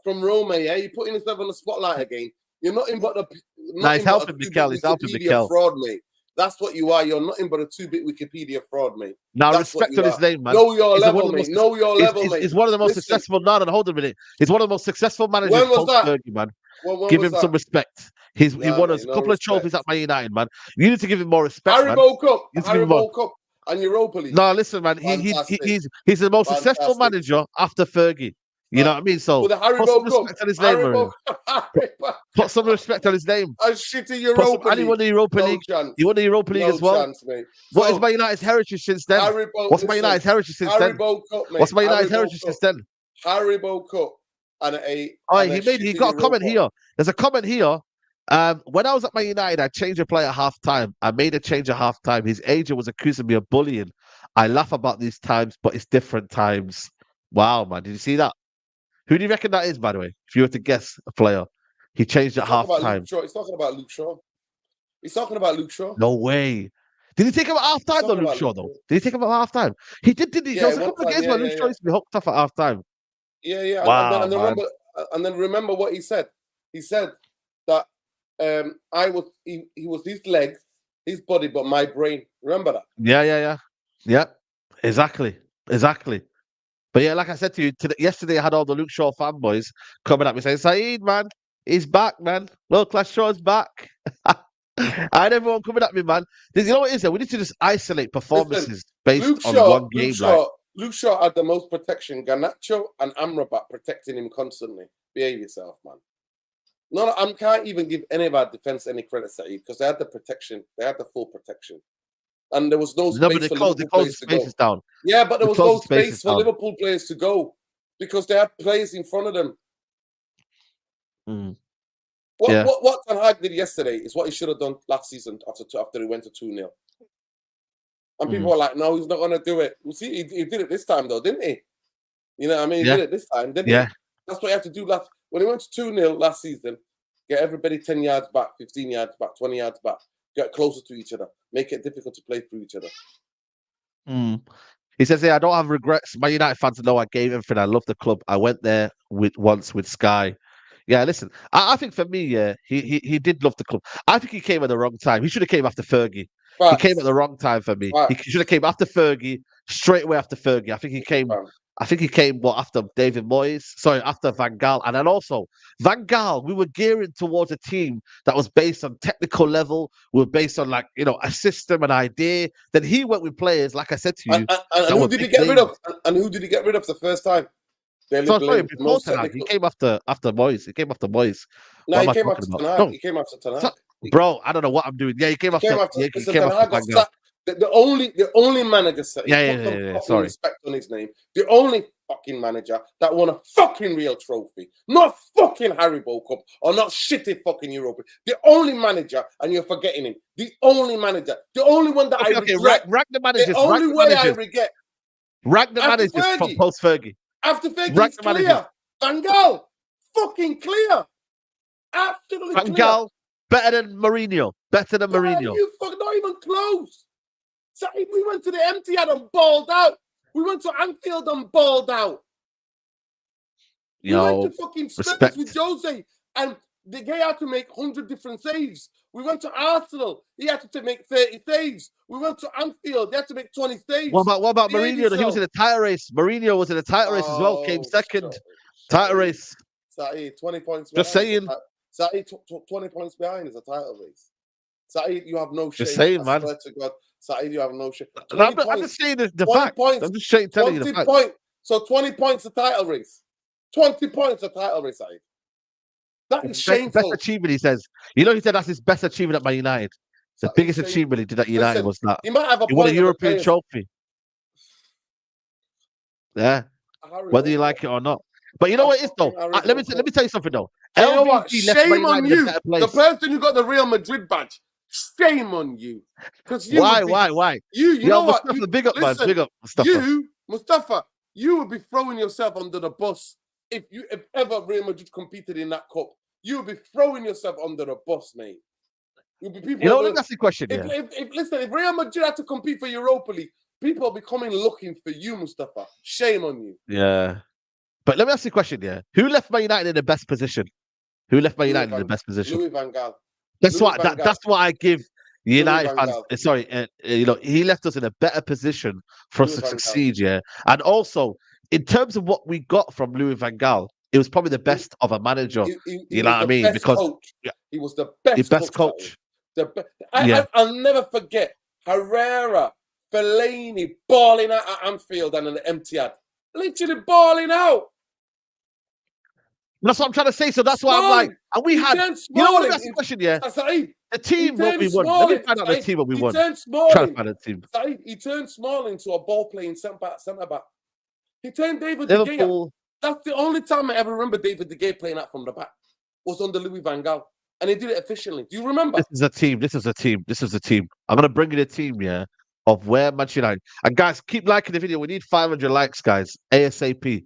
from Roma, yeah? You're putting yourself on the spotlight again. You're nothing but He's helping Mikel. He's helping Mikel. Fraud, mate. That's what you are. You're nothing but a 2-bit Wikipedia fraud, mate. Now, That's respect on his name, man. Know your level, mate. Know your level, mate. He's one of the most successful. No, hold a minute. He's one of the most successful managers When was post that? Fergie, man. When give was him that? some respect. He won us a couple of trophies at Man United, man. You need to give him more respect, man. Haribo Cup and Europa League. No, listen, man. He's the most successful manager after Fergie. You know what I mean? So with the put some respect on his name, man. Put some respect on his name. A shitty Europa League. And he won the Europa League. He won the Europa League as well. Chance, mate. What is Man United's heritage since then? What's Man United's heritage since then? Cup, mate. What's Man United's heritage since then? Haribo Cup and a. He got a comment here. There's a comment here. When I was at Man United, I changed a player at half time. I made a change at half time. His agent was accusing me of bullying. I laugh about these times, but it's different times. Wow, man. Did you see that? Who do you reckon that is, by the way? If you were to guess a player, he changed at half time. He's talking about Luke Shaw. He's talking about Luke Shaw. No way. Did he take him at half time, though, Luke Shaw, though? Did he take him at half time? He did, didn't he? Yeah, there was a couple of games where Luke Shaw used to be hooked off at half time. Yeah. Wow, and then remember what he said. He said that he was his legs, his body, but my brain. Remember that? Yeah. Exactly. But yeah, like I said to you, yesterday I had all the Luke Shaw fanboys coming at me saying, Saeed, man, he's back, man. World Class Shaw's back. I had everyone coming at me, man. You know what it is? We need to just isolate performances based on one game. Luke Shaw had the most protection. Garnacho and Amrabat protecting him constantly. Behave yourself, man. No, I can't even give any of our defense any credit, Saeed, because they had the protection. They had the full protection. And there was no space for Liverpool players to go. Down. Yeah, but there was no space for Liverpool players to go because they had players in front of them. What Ten Hag did yesterday is what he should have done last season after he went to 2-0. And people were like, no, he's not going to do it. You see, he did it this time, though, didn't he? You know what I mean? He did it this time, didn't he? That's what he had to do when he went to 2-0 last season. Get everybody 10 yards back, 15 yards back, 20 yards back. Get closer to each other. Make it difficult to play through each other. He says, I don't have regrets. My United fans know I gave everything. I love the club. I went there once with Sky. Yeah, listen, I think for me, he did love the club. I think he came at the wrong time. He should have came after Fergie. He came at the wrong time for me. He should have came after Fergie, straight away after Fergie. I think he came after David Moyes. Sorry, after Van Gaal. And then also, Van Gaal, we were gearing towards a team that was based on technical level. We were based on, a system, an idea. Then he went with players, like I said to you. And who did he get rid of? And who did he get rid of the first time? Before Tanag, he came after Moyes. He came after Moyes. No, he came after Tanag. He came after Tanag. Bro, I don't know what I'm doing. Yeah, he came after Tanag. The only manager, sorry, respect on his name. The only fucking manager that won a fucking real trophy, not fucking Haribo Cup or not shitty fucking Europa. The only manager, and you're forgetting him. The only manager, the only one that I regret. Rank the managers. The only way I regret. Rank the managers from post Fergie. After Fergie, it's clear. Van Gaal, fucking clear. Absolutely Van Gaal, better than Mourinho. Better than Mourinho. You not even close. So we went to the Etihad and balled out. We went to Anfield and balled out. We went to fucking Spurs with Jose, and the guy had to make 100 different saves. We went to Arsenal. He had to make 30 saves. We went to Anfield. They had to make 20 saves. What about Mourinho? He was in a title race. Mourinho was in a title race as well. Came second. Title race. 20 points. Just saying. 20 points behind is a title race. Saeed, you have no shame. Just saying, man. I swear to God, Saeed, you have no shame. I'm just saying the fact. Points, I'm just telling you the fact. So 20 points a title race. 20 points a title race, Saeed. That is shameful. Best achievement, he says. He said that's his best achievement at Man United. The biggest achievement he did at United was that. He might have he won a European trophy. Yeah. Whether you like it or not. But you know what it is, though? Let me tell you something, though. You know what? Shame on you. The person who got the Real Madrid badge. Shame on you. Why? You know what? Big up, man. Big up, Mustafa. Mustafa, you would be throwing yourself under the bus if ever Real Madrid competed in that cup. You would be throwing yourself under the bus, mate. You'll be people. That's the question. If Real Madrid had to compete for Europa League, people will be coming looking for you, Mustafa. Shame on you. Yeah. But let me ask you a question, yeah. Who left Man United in the best position? Louis Van Gaal. That's what I give United fans. Sorry, he left us in a better position for us to succeed, yeah. And also, in terms of what we got from Louis Van Gaal, it was probably the best of a manager. You know what I mean? Because he was the best coach. I'll never forget Herrera, Fellaini balling out at Anfield and an Etihad. Literally balling out. That's what I'm trying to say. So that's why I'm like, and we had. You know what? That's the question, yeah. The team what we won. Let me find out the team what we won. Trying to find the team. He turned Smalling into a ball playing centre back. He turned David De Gea. That's the only time I ever remember David De Gea playing out from the back. Was under Louis Van Gaal, and he did it efficiently. Do you remember? This is a team. I'm gonna bring you the team, yeah, of where Manchester United. And guys, keep liking the video. We need 500 likes, guys, ASAP.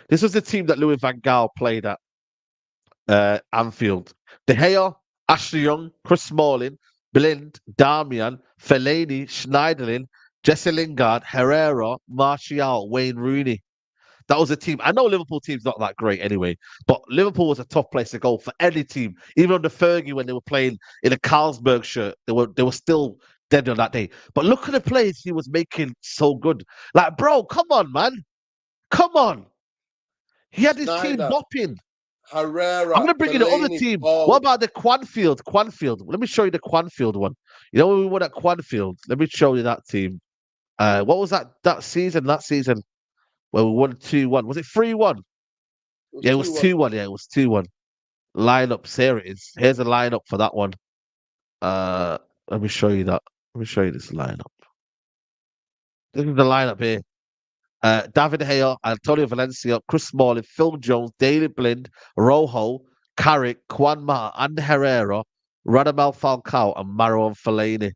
This was the team that Louis Van Gaal played at Anfield. De Gea, Ashley Young, Chris Smalling, Blind, Darmian, Fellaini, Schneiderlin, Jesse Lingard, Herrera, Martial, Wayne Rooney. That was a team. I know Liverpool team's not that great anyway, but Liverpool was a tough place to go for any team. Even under Fergie, when they were playing in a Carlsberg shirt, they were still dead on that day. But look at the plays he was making so good. Like, bro, come on, man. Come on. He had his team bopping. Herrera. I'm going to bring you the other team. What about the Quanfield? Let me show you the Quanfield one. You know when we won at Quanfield? Let me show you that team. What was that season? That season where we won 2-1. Was it 3-1? Yeah, it was 2-1. Yeah, it was 2-1. Lineups. Here it is. Here's a lineup for that one. Let me show you that. Let me show you this lineup. This is the lineup here. David De Gea, Antonio Valencia, Chris Smalling, Phil Jones, Daley Blind, Rojo, Carrick, Juan Mata, and Herrera, Radamel Falcao, and Marouane Fellaini.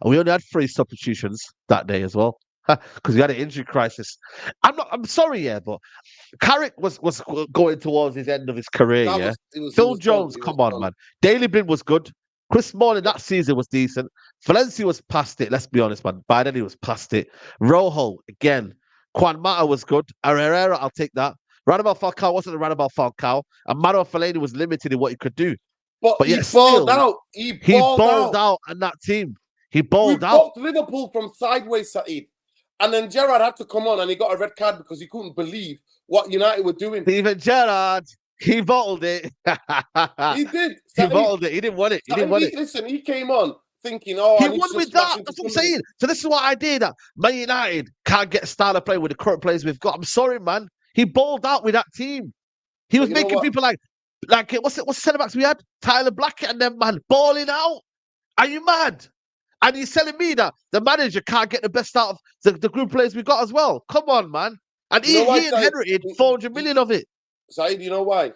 And we only had 3 substitutions that day as well. Because we had an injury crisis. I'm sorry, yeah, but Carrick was going towards his end of his career, yeah. Phil Jones, come on, man. Daley Blind was good. Chris Smalling that season was decent. Valencia was past it, let's be honest, man. By then he was past it. Rojo, again. Juan Mata was good. Herrera, I'll take that. Radamel Falcao wasn't a Radamel Falcao. And Manuel Fellaini was limited in what he could do. But he balled out. He balled out on that team. He balled out. We blocked Liverpool from sideways, Saeed. And then Gerrard had to come on and he got a red card because he couldn't believe what United were doing. Even Gerrard, he bottled it. He did. He bottled it. He didn't want it. Listen, he came on thinking, oh, he won with that. That's what I'm saying. So this is what I did. Man United can't get a style of play with the current players we've got. I'm sorry, man. He balled out with that team. He was making people like what's the centre backs we had? Tyler Blackett and them, man, balling out. Are you mad? And he's telling me that the manager can't get the best out of the group players we got as well. Come on, man. And he inherited 400 million of it. Saeed, you know why?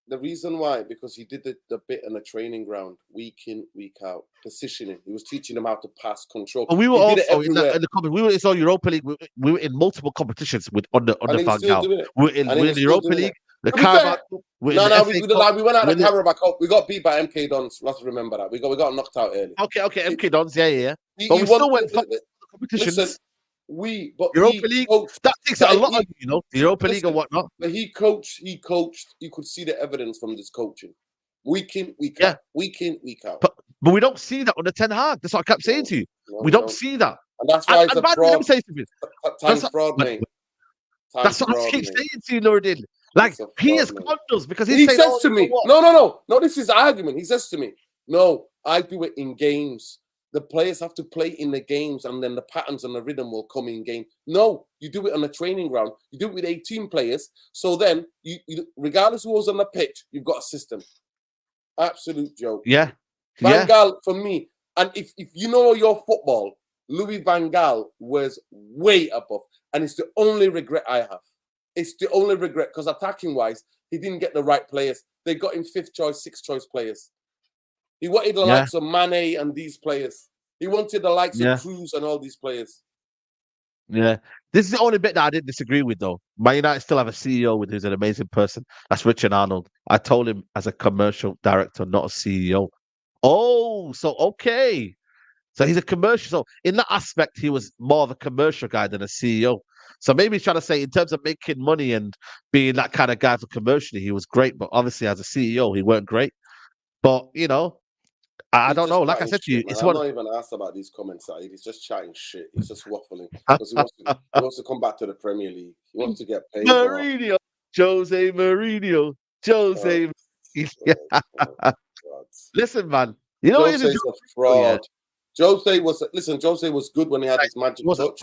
The reason why, because he did the bit on the training ground, week in, week out, positioning. He was teaching them how to pass, control. And we were also in the company. We were in Europa League. We were in multiple competitions with under Van Gaal. We were in the Europa League. The Carabao. We went out of Carabao Cup. We got beat by MK Dons. Let's remember that. We got knocked out early. Okay, MK Dons. Yeah. But we still went for competitions. Listen, Europa League. That takes a lot of the Europa League and whatnot. But he coached. You could see the evidence from this coaching, week in, week out, week in, week out. But we don't see that under Ten Hag. That's what I kept saying to you. We don't see that. And that's why it's a fraud. Let me say something. Time's fraud, mate. That's what I keep saying to you, Nuruddin. Like, he has conned us because he says to me, no, this is the argument. He says to me, no, I do it in games. The players have to play in the games and then the patterns and the rhythm will come in game. No, you do it on the training ground. You do it with 18 players. So then, you regardless of who's on the pitch, you've got a system. Absolute joke. Yeah. Van Gaal, for me, and if you know your football, Louis Van Gaal was way above. And it's the only regret I have. It's the only regret because attacking-wise, he didn't get the right players. They got him 5th choice, 6th choice players. He wanted the likes of Mane and these players. He wanted the likes of Cruz and all these players. Yeah. This is the only bit that I didn't disagree with, though. Man United still have a CEO who's an amazing person. That's Richard Arnold. I told him as a commercial director, not a CEO. Oh, so okay. So he's a commercial. So in that aspect, he was more of a commercial guy than a CEO. So maybe he's trying to say in terms of making money and being that kind of guy for commercially, he was great. But obviously as a CEO, he weren't great. But, I don't know. Like I said to you, I'm not even asked about these comments, Saeed. He's just chatting shit. He's just waffling. Because he wants to come back to the Premier League. He wants to get paid. Mourinho. Jose Mourinho. Jose. Listen, man. You know Jose's a fraud. Jose was good when he had his magic touch.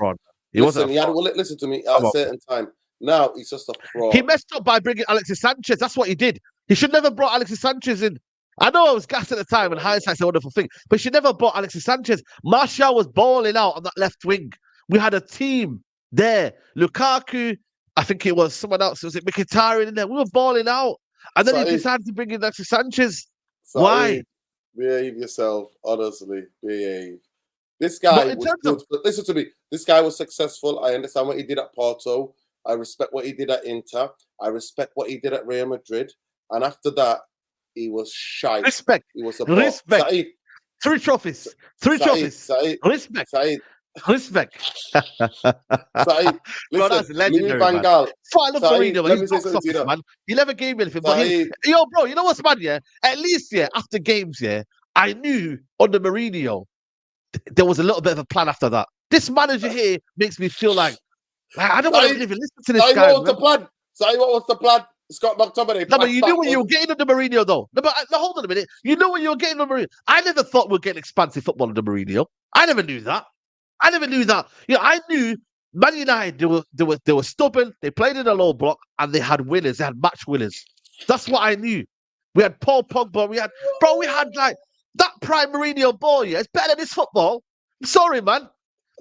Listen to me at a certain time. Now he's just a fraud. He messed up by bringing Alexis Sanchez. That's what he did. He should never brought Alexis Sanchez in. I know I was gassed at the time, and hindsight's a wonderful thing, but he should never brought Alexis Sanchez. Martial was balling out on that left wing. We had a team there. Lukaku, I think it was someone else. Was it Mkhitaryan in there? We were balling out. And then he decided to bring in Alexis Sanchez. Why? Behave yourself, honestly. Behave. This guy was good. But listen to me. This guy was successful. I understand what he did at Porto. I respect what he did at Inter. I respect what he did at Real Madrid. And after that, he was shy. Respect. He was a respect. Saeed. 3 trophies. 3 trophies. Saeed. Respect. Saeed. Respect. Saeed. Bro, that's legendary, man. I love Mourinho. He's box office, man. He never gave me anything. But bro, you know what's mad, yeah? At least, after games, I knew under Mourinho, there was a little bit of a plan after that. This manager here makes me feel like I don't want to even listen to this guy. What was the plan? Saeed, what was the plan? Scott McTominay. No, but you knew what you were getting under Mourinho, though. No, but hold on a minute. You know what you were getting under Mourinho. I never thought we'd get expansive football under Mourinho. I never knew that. I knew Man United, they were stubborn. They played in a low block, and they had winners. They had match winners. That's what I knew. We had Paul Pogba. We had like that prime Mourinho ball. It's better than this football. I'm sorry, man.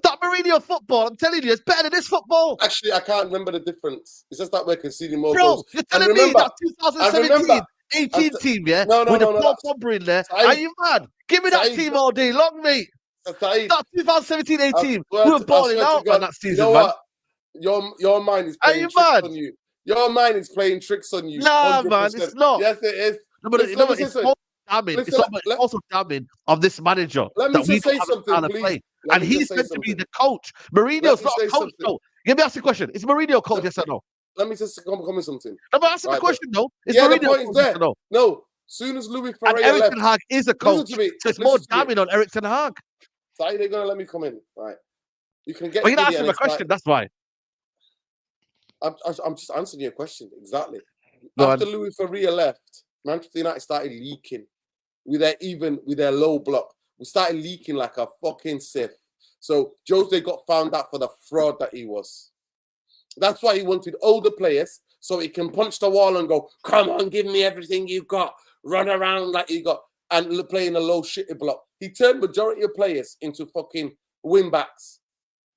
That Mourinho football, I'm telling you, it's better than this football. Actually, I can't remember the difference. It's just that we're conceding more goals. Bro, you're telling me that 2017, 18 team, No, with the Paul Pogba in there. Are you mad? Give me that team all day long, mate. Saeed, That 2017-18, we I were balling swear to out God, on that you season, know man. what? Your mind is Are playing you tricks mad? on you. Your mind is playing tricks on you. Nah, 100%. man, it's not. Yes, it is. No, but Listen, no, let me but say it's something. also damning. Listen, It's also damning of this manager let me that we just don't say have a something, style of please. play. Let And me just he's say meant to be something. the coach. Let Mourinho's me not say a coach, something. though. Let me ask you a question. Is Mourinho a coach, Let- yes or no? Let me just come with something. No, but answer the Right, question, though. Is yeah, the Mourinho a point is coach, yes there. or no? No, soon as Louis And Ferreira Eric Ten left, Hag is a listen coach. to me. So it's more Listen to me. damning on Eric Ten Hag. Saeed, they're gonna let me come in. Right, you can get But you're not giddy answering and my it's question. like That's why. I'm just answering your question exactly. Go After on. Louis Ferreira left, Manchester United started leaking with their low block. We started leaking like a fucking sieve. So Jose got found out for the fraud that he was. That's why he wanted older players so he can punch the wall and go, come on, give me everything you got. Run around like you got and play in a low shitty block. He turned majority of players into fucking wing backs.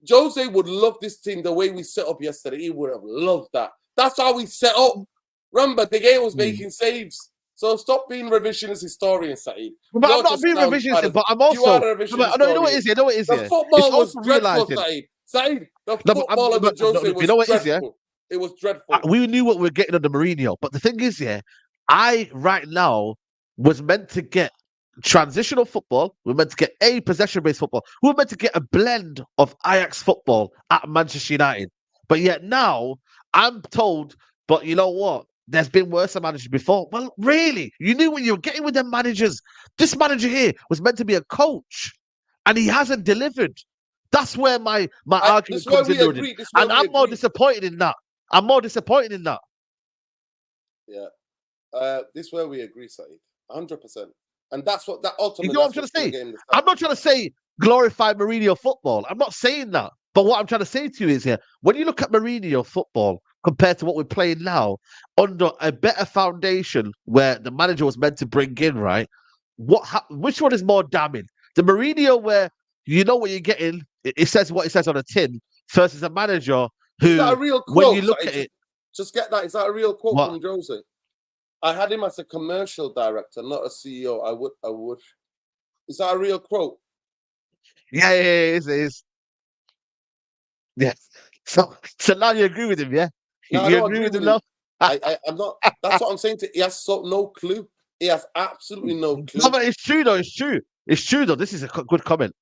Jose would love this team the way we set up yesterday. He would have loved that. That's how we set up. Remember, the game was making saves. So stop being revisionist historian, Saeed. But I'm You're not just being now revisionist, decided. but I'm You are also. a No, revisionist but, no, you know what it historian. is? You know what it is? The Yeah? It's football was also dreadful, realizing. Saeed. Saeed, the No, football under Jose you was know what it is, yeah? dreadful. It was dreadful. We knew what we were getting under Mourinho, but the thing is, yeah, I right now was meant to get transitional football. We're meant to get a possession-based football. We were meant to get a blend of Ajax football at Manchester United. But yet now I'm told, but you know what? There's been worse managers before. Well, really, you knew what you were getting with them managers. This manager here was meant to be a coach, and he hasn't delivered. That's where my This argument is where comes in, we Nuruddin. agree. This is where And we I'm more agree. disappointed in that. I'm more disappointed in that. Yeah. This is where we agree, Saeed. 100%. And that's what that You ultimately know what I'm that's trying what's to going to say? get him the I'm start. not trying to say glorify Mourinho football. I'm not saying that. But what I'm trying to say to you is here, when you look at Mourinho football compared to what we're playing now, under a better foundation where the manager was meant to bring in, right? Which one is more damning? The Mourinho where you know what you're getting, it says what it says on a tin, versus a manager Is that a who, real when you quote? look Saeed? at it, Just get that. Is that a real quote what? from Jose? I had him as a commercial director, not a CEO. I would. Is that a real quote? Yeah, it is. Yes. So now you agree with him, yeah? No, I You don't agree agree with with him him. now? I'm not. That's what I'm saying. He has no clue. He has absolutely no No, clue. but it's true though. It's true. It's true though. This is a good comment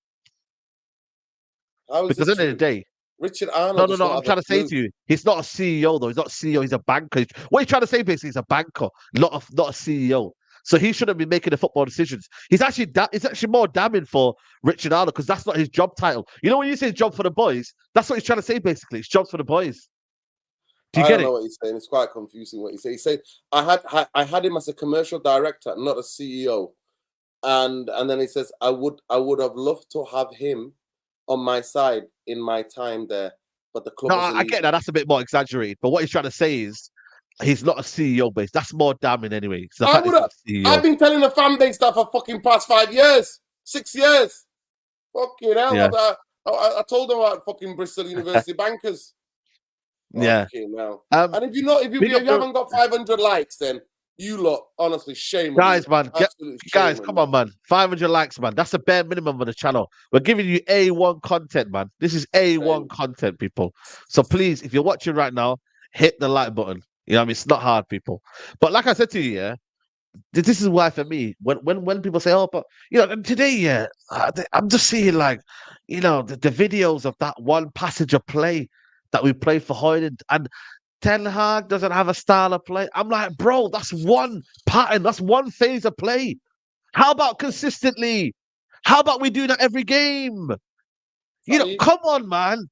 How is because it at the end of true? the day, Richard no, Arnold no, does no. not I'm have a trying to say clue. to you, he's not a CEO though. He's not a CEO. He's a banker. What he's trying to say basically, he's a banker, not a CEO. So he shouldn't be making the football decisions. He's actually more damning for Richard Arnold because that's not his job title. You know when you say job for the boys, that's what he's trying to say basically. It's jobs for the boys. Do you I get don't it? know what he's saying. It's quite confusing what he said. He said I had him as a commercial director, not a CEO. And then he says I would have loved to have him on my side in my time there, but the club No, wasn't I get easy. that. That's a bit more exaggerated. But what he's trying to say is he's not a CEO base. That's more damning anyway. So the I fact would he's not have. a CEO. I've been telling the fan base that for fucking past 5 years, 6 years. Fucking hell! Yeah. I told them about fucking Bristol University bankers. Yeah. Fucking hell! And if you Big up haven't got 500 likes, then you lot, honestly, shame on you. guys, man. Absolute Guys, shame on come you. on, man. 500 likes, man. That's the bare minimum on the channel. We're giving you A1 content, man. This is A1 Shame. content, people. So please, if you're watching right now, hit the like button. You know what I mean? It's not hard, people. But like I said to you, yeah, this is why for me, when people say, oh, but you know, and today, yeah, I'm just seeing like, you know, the videos of that one passage of play that we played for Hojlund, and Ten Hag doesn't have a style of play. I'm like, bro, that's one pattern, that's one phase of play. How about consistently? How about we do that every game? You know, Saeed, come on, man.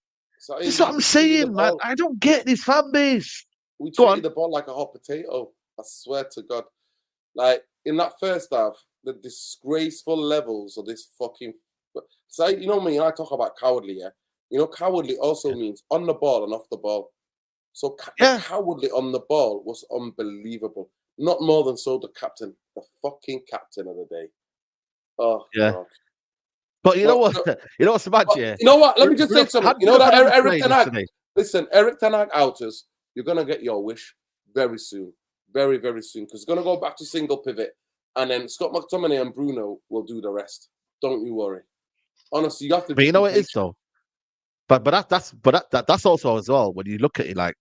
This is what I'm we treated the saying, man. ball. I don't get this fan base. We Go treated on. the ball like a hot potato. I swear to God. Like in that first half, the disgraceful levels of this fucking. So you know me, I talk about cowardly. Yeah, you know, cowardly also means on the ball and off the ball. So the Yeah. cowardly on the ball was unbelievable. Not more than so the captain, the fucking captain of the day. Oh Yeah. God. But you know what? You know what's bad, But yeah? you know what? Let me just say something. You know that Eric Ten Hag. Yesterday. Listen, Eric Ten Hag outers. You're gonna get your wish very soon, very very soon, because it's gonna go back to single pivot, and then Scott McTominay and Bruno will do the rest. Don't you worry. Honestly, you have to But just you know be what it is patient. though. That's also as well when you look at it like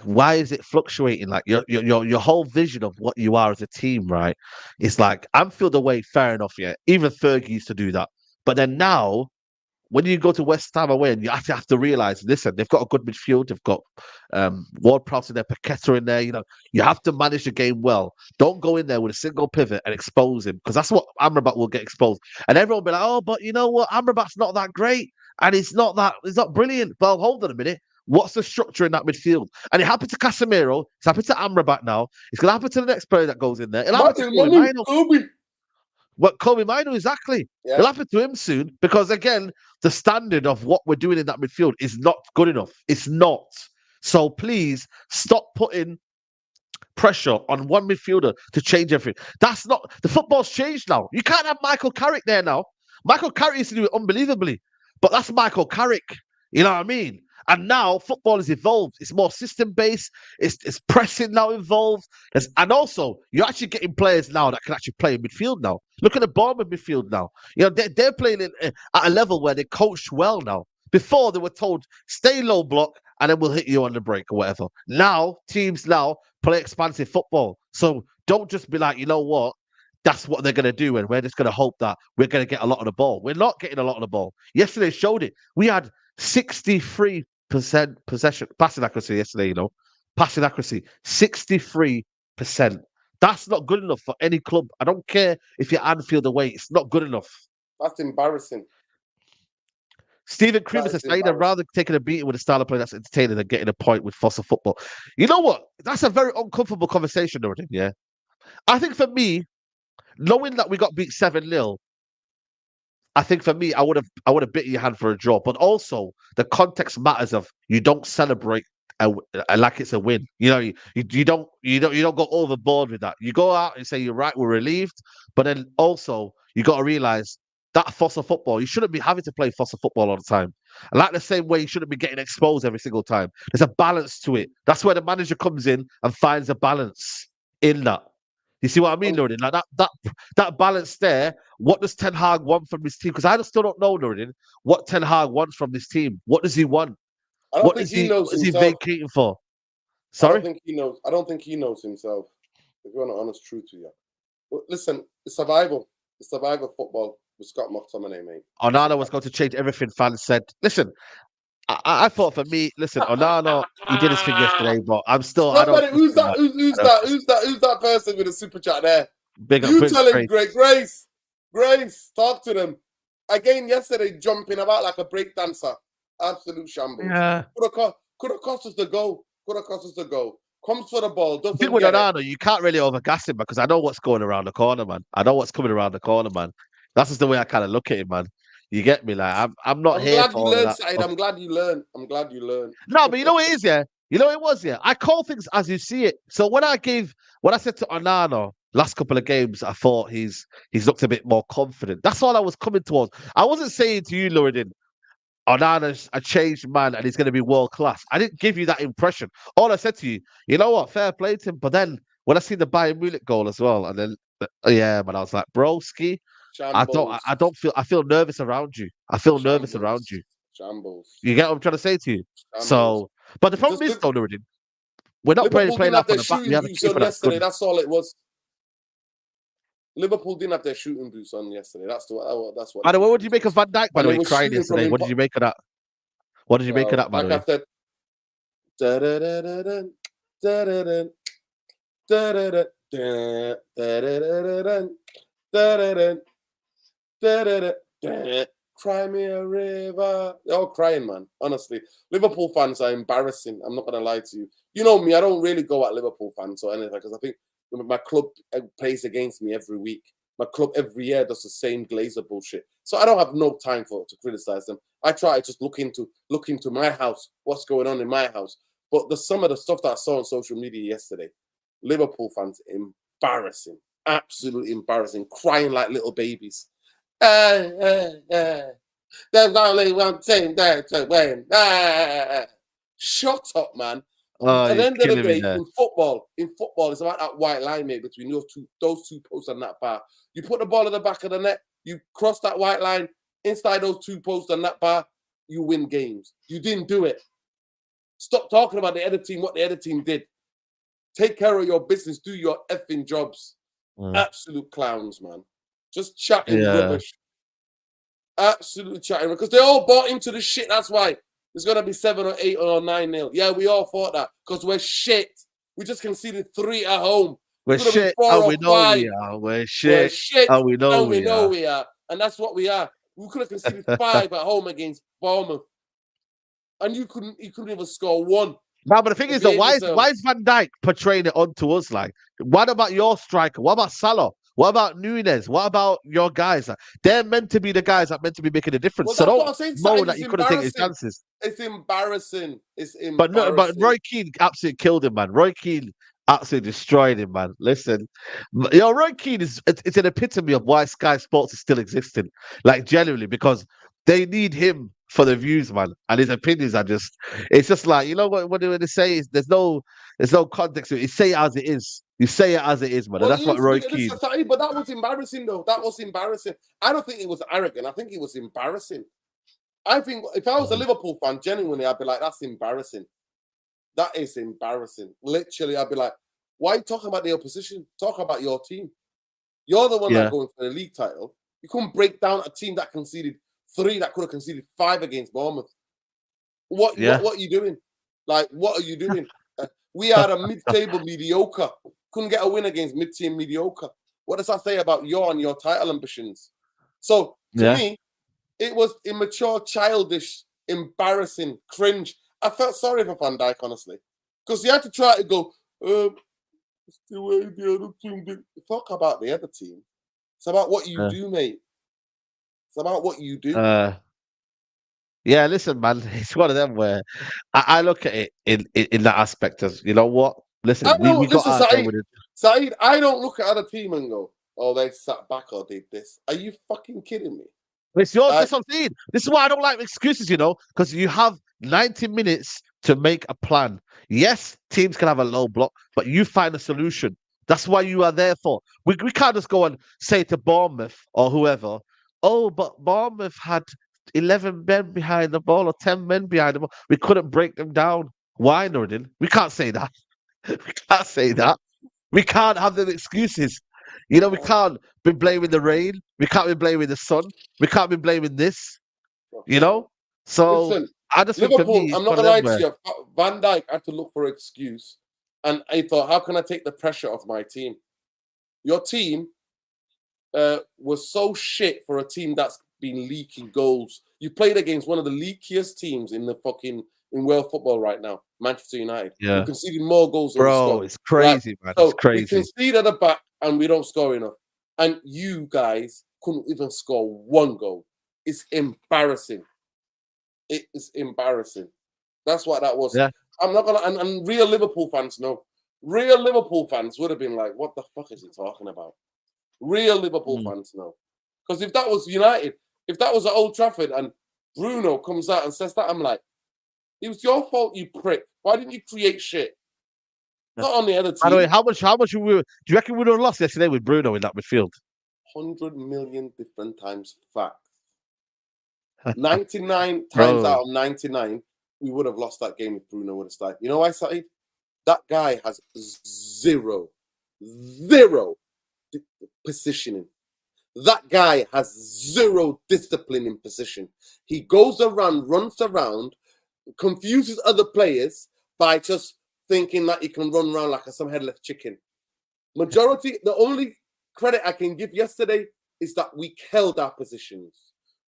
why is it fluctuating? Like your whole vision of what you are as a team, right? It's like Anfield away, fair enough, yeah. Even Fergie used to do that, but then now when you go to West Ham away, and you actually have to realize, listen, they've got a good midfield. They've got Ward-Prowse in there, Paqueta in there. You know, you have to manage the game well. Don't go in there with a single pivot and expose him, because that's what Amrabat will get exposed. And everyone will be like, oh, but you know what? Amrabat's not that great, and he's not brilliant. Well, hold on a minute. What's the structure in that midfield? And it happened to Casemiro. It's happened to Amrabat now. It's going to happen to the next player that goes in there. It'll happen to Kobe Mino. What Kobe Mino, exactly. Yeah. It'll happen to him soon because, again, the standard of what we're doing in that midfield is not good enough. It's not. So please stop putting pressure on one midfielder to change everything. That's not the football's changed now. You can't have Michael Carrick there now. Michael Carrick used to do it unbelievably, but that's Michael Carrick. You know what I mean? And now football has evolved. It's more system based. It's pressing now involved. And also you're actually getting players now that can actually play in midfield now. Look at the Bournemouth midfield now. You know they're playing at a level where they coached well now. Before they were told stay low block and then we'll hit you on the break or whatever. Now teams now play expansive football. So don't just be like, you know what? That's what they're going to do. And we're just going to hope that we're going to get a lot of the ball. We're not getting a lot of the ball. Yesterday showed it. We had 63% possession, passing accuracy yesterday, passing accuracy, 63%. That's not good enough for any club. I don't care if you're Anfield away. It's not good enough. That's embarrassing. Stephen Creamer says, I'd rather taking a beating with a style of play that's entertaining than getting a point with fossil football. You know what? That's a very uncomfortable conversation, Norton, yeah? I think for me, knowing that we got beat 7-0, I think for me, I would have bitten your hand for a draw. But also, the context matters of you don't celebrate like it's a win. You don't go overboard with that. You go out and say, you're right, we're relieved. But then also, you got to realize that fossil football, you shouldn't be having to play fossil football all the time. And like the same way, you shouldn't be getting exposed every single time. There's a balance to it. That's where the manager comes in and finds a balance in that. You see what I mean, Noreen? Like that balance there. What does Ten Hag want from this team? Because I still don't know, Noreen, what Ten Hag wants from this team. What does he want? What is he vacating for? Sorry? I don't think he knows himself. If you want an honest truth to you. But listen, it's survival. It's survival football with Scott McTominay, mate. Onana was going to change everything. Fans said, listen, I thought for me, listen, Onana, he did his thing yesterday, but I'm still. Who's that person with a super chat there? Tell him, Grace, talk to them. Again, yesterday, jumping about like a break dancer. Absolute shambles. Yeah. Could have cost us the goal. Comes for the ball. The thing with Onana, you can't really overgas him because I know what's going around the corner, man. I know what's coming around the corner, man. That's just the way I kind of look at him, man. You get me? Like I'm not here for all that. I'm glad you learned. No, but you know what it is, yeah? You know what it was, yeah? I call things as you see it. So when I said to Onana last couple of games, I thought he's looked a bit more confident. That's all I was coming towards. I wasn't saying to you, Luridin, Onana's a changed man and he's going to be world class. I didn't give you that impression. All I said to you, you know what? Fair play to him. But then when I see the Bayern Munich goal as well, and then yeah, man, I was like, broski. Shambles. I feel nervous around you. Shambles. You get what I'm trying to say to you? Shambles. So, but the problem is, though, Nuruddin, we're not playing up on the back. We have a keeper yesterday. That's all it was. Liverpool didn't have their shooting boots on yesterday. That's what. By the way, what did you make of Van Dijk? By the way, crying yesterday. What did you make of that? What did you make of that, by the way? Cry me a river. They're all crying, man. Honestly, Liverpool fans are embarrassing. I'm not gonna lie to you. You know me. I don't really go at Liverpool fans or anything because I think my club plays against me every week. My club every year does the same Glazer bullshit. So I don't have no time to criticize them. I try to just look into my house, what's going on in my house. But some of the stuff that I saw on social media yesterday, Liverpool fans, embarrassing, absolutely embarrassing, crying like little babies. There's only one team there to win. Shut up, man. At the end of the day, in football, it's about that white line, mate, between those two posts and that bar. You put the ball in the back of the net, you cross that white line, inside those 2 posts and that bar, you win games. You didn't do it. Stop talking about the other team, what the other team did. Take care of your business. Do your effing jobs. Absolute clowns, man. Just chatting rubbish. Absolutely chatting. Because they all bought into the shit. That's why it's going to be 7 or 8 or 9-0. Yeah, we all thought that. Because we're shit. We just conceded 3 at home. We're shit, and we know we are. We're shit, and we know we are. And that's what we are. We could have conceded 5 at home against Bournemouth. And you couldn't even score 1. No, but the thing is that why is Van Dijk portraying it onto us? Like, what about your striker? What about Salah? What about Nunez? What about your guys? They're meant to be the guys that are meant to be making a difference. Well, so don't moan that you couldn't take his chances. It's embarrassing. It's embarrassing. But Roy Keane absolutely killed him, man. Roy Keane absolutely destroyed him, man. Listen, Roy Keane it's an epitome of why Sky Sports is still existing. Like, genuinely, because they need him for the views, man. And his opinions are it's just like, you know what they say is there's no context to it. You say it as it is. You say it as it is, man. Well, and that's what Roy Keane. But that was embarrassing, though. That was embarrassing. I don't think it was arrogant. I think it was embarrassing. I think if I was a Liverpool fan, genuinely, I'd be like, that's embarrassing. That is embarrassing. Literally, I'd be like, why are you talking about the opposition? Talk about your team. You're the one that's going for the league title. You couldn't break down a team that conceded 3, that could have conceded 5 against Bournemouth. What are you doing? Like, what are you doing? We are a mid-table mediocre. Couldn't get a win against mid-team mediocre. What does that say about your title ambitions? So, to me, it was immature, childish, embarrassing, cringe. I felt sorry for Van Dijk, honestly. Because he had to try to go, it's the way the other team did. Talk about the other team. It's about what you do, mate. It's about what you do. Yeah, listen, man. It's one of them where I look at it in that aspect as, you know what? Listen, we got Saeed, I don't look at other team and go, oh, they sat back or did this. Are you fucking kidding me? It's yours. That's what I'm saying. This is why I don't like excuses, you know, because you have 90 minutes to make a plan. Yes, teams can have a low block, but you find a solution. That's why you are there for. We can't just go and say to Bournemouth or whoever, oh, but Bournemouth had 11 men behind the ball or 10 men behind the ball. We couldn't break them down. Why, Nordin? We can't say that. We can't say that. We can't have them excuses. You know, we can't be blaming the rain. We can't be blaming the sun. We can't be blaming this. You know? So, listen, I just think Liverpool, I'm not going to lie to you. Van Dijk had to look for an excuse. And I thought, how can I take the pressure off my team? Your team was so shit for a team that's been leaking goals. You played against one of the leakiest teams in world football right now, Manchester United. Yeah. You're conceding more goals than Bro, it's crazy, man. It's crazy. We concede at the back and we don't score enough. And you guys couldn't even score 1 goal. It's embarrassing. It is embarrassing. That's what that was. Yeah. I'm not gonna and real Liverpool fans know. Real Liverpool fans would have been like, what the fuck is he talking about? Real Liverpool fans know. Because if that was United, if that was at Old Trafford and Bruno comes out and says that, I'm like, it was your fault, you prick. Why didn't you create shit? Not on the other team. By the way, how much do you reckon we would have lost yesterday with Bruno in that midfield? 100 million different times fact. 99 times out of 99, we would have lost that game if Bruno would have started. You know why, Saeed? That guy has zero positioning. That guy has zero discipline in position. He goes around, runs around, confuses other players by just thinking that he can run around like some headless chicken. The only credit I can give yesterday is that we held our positions.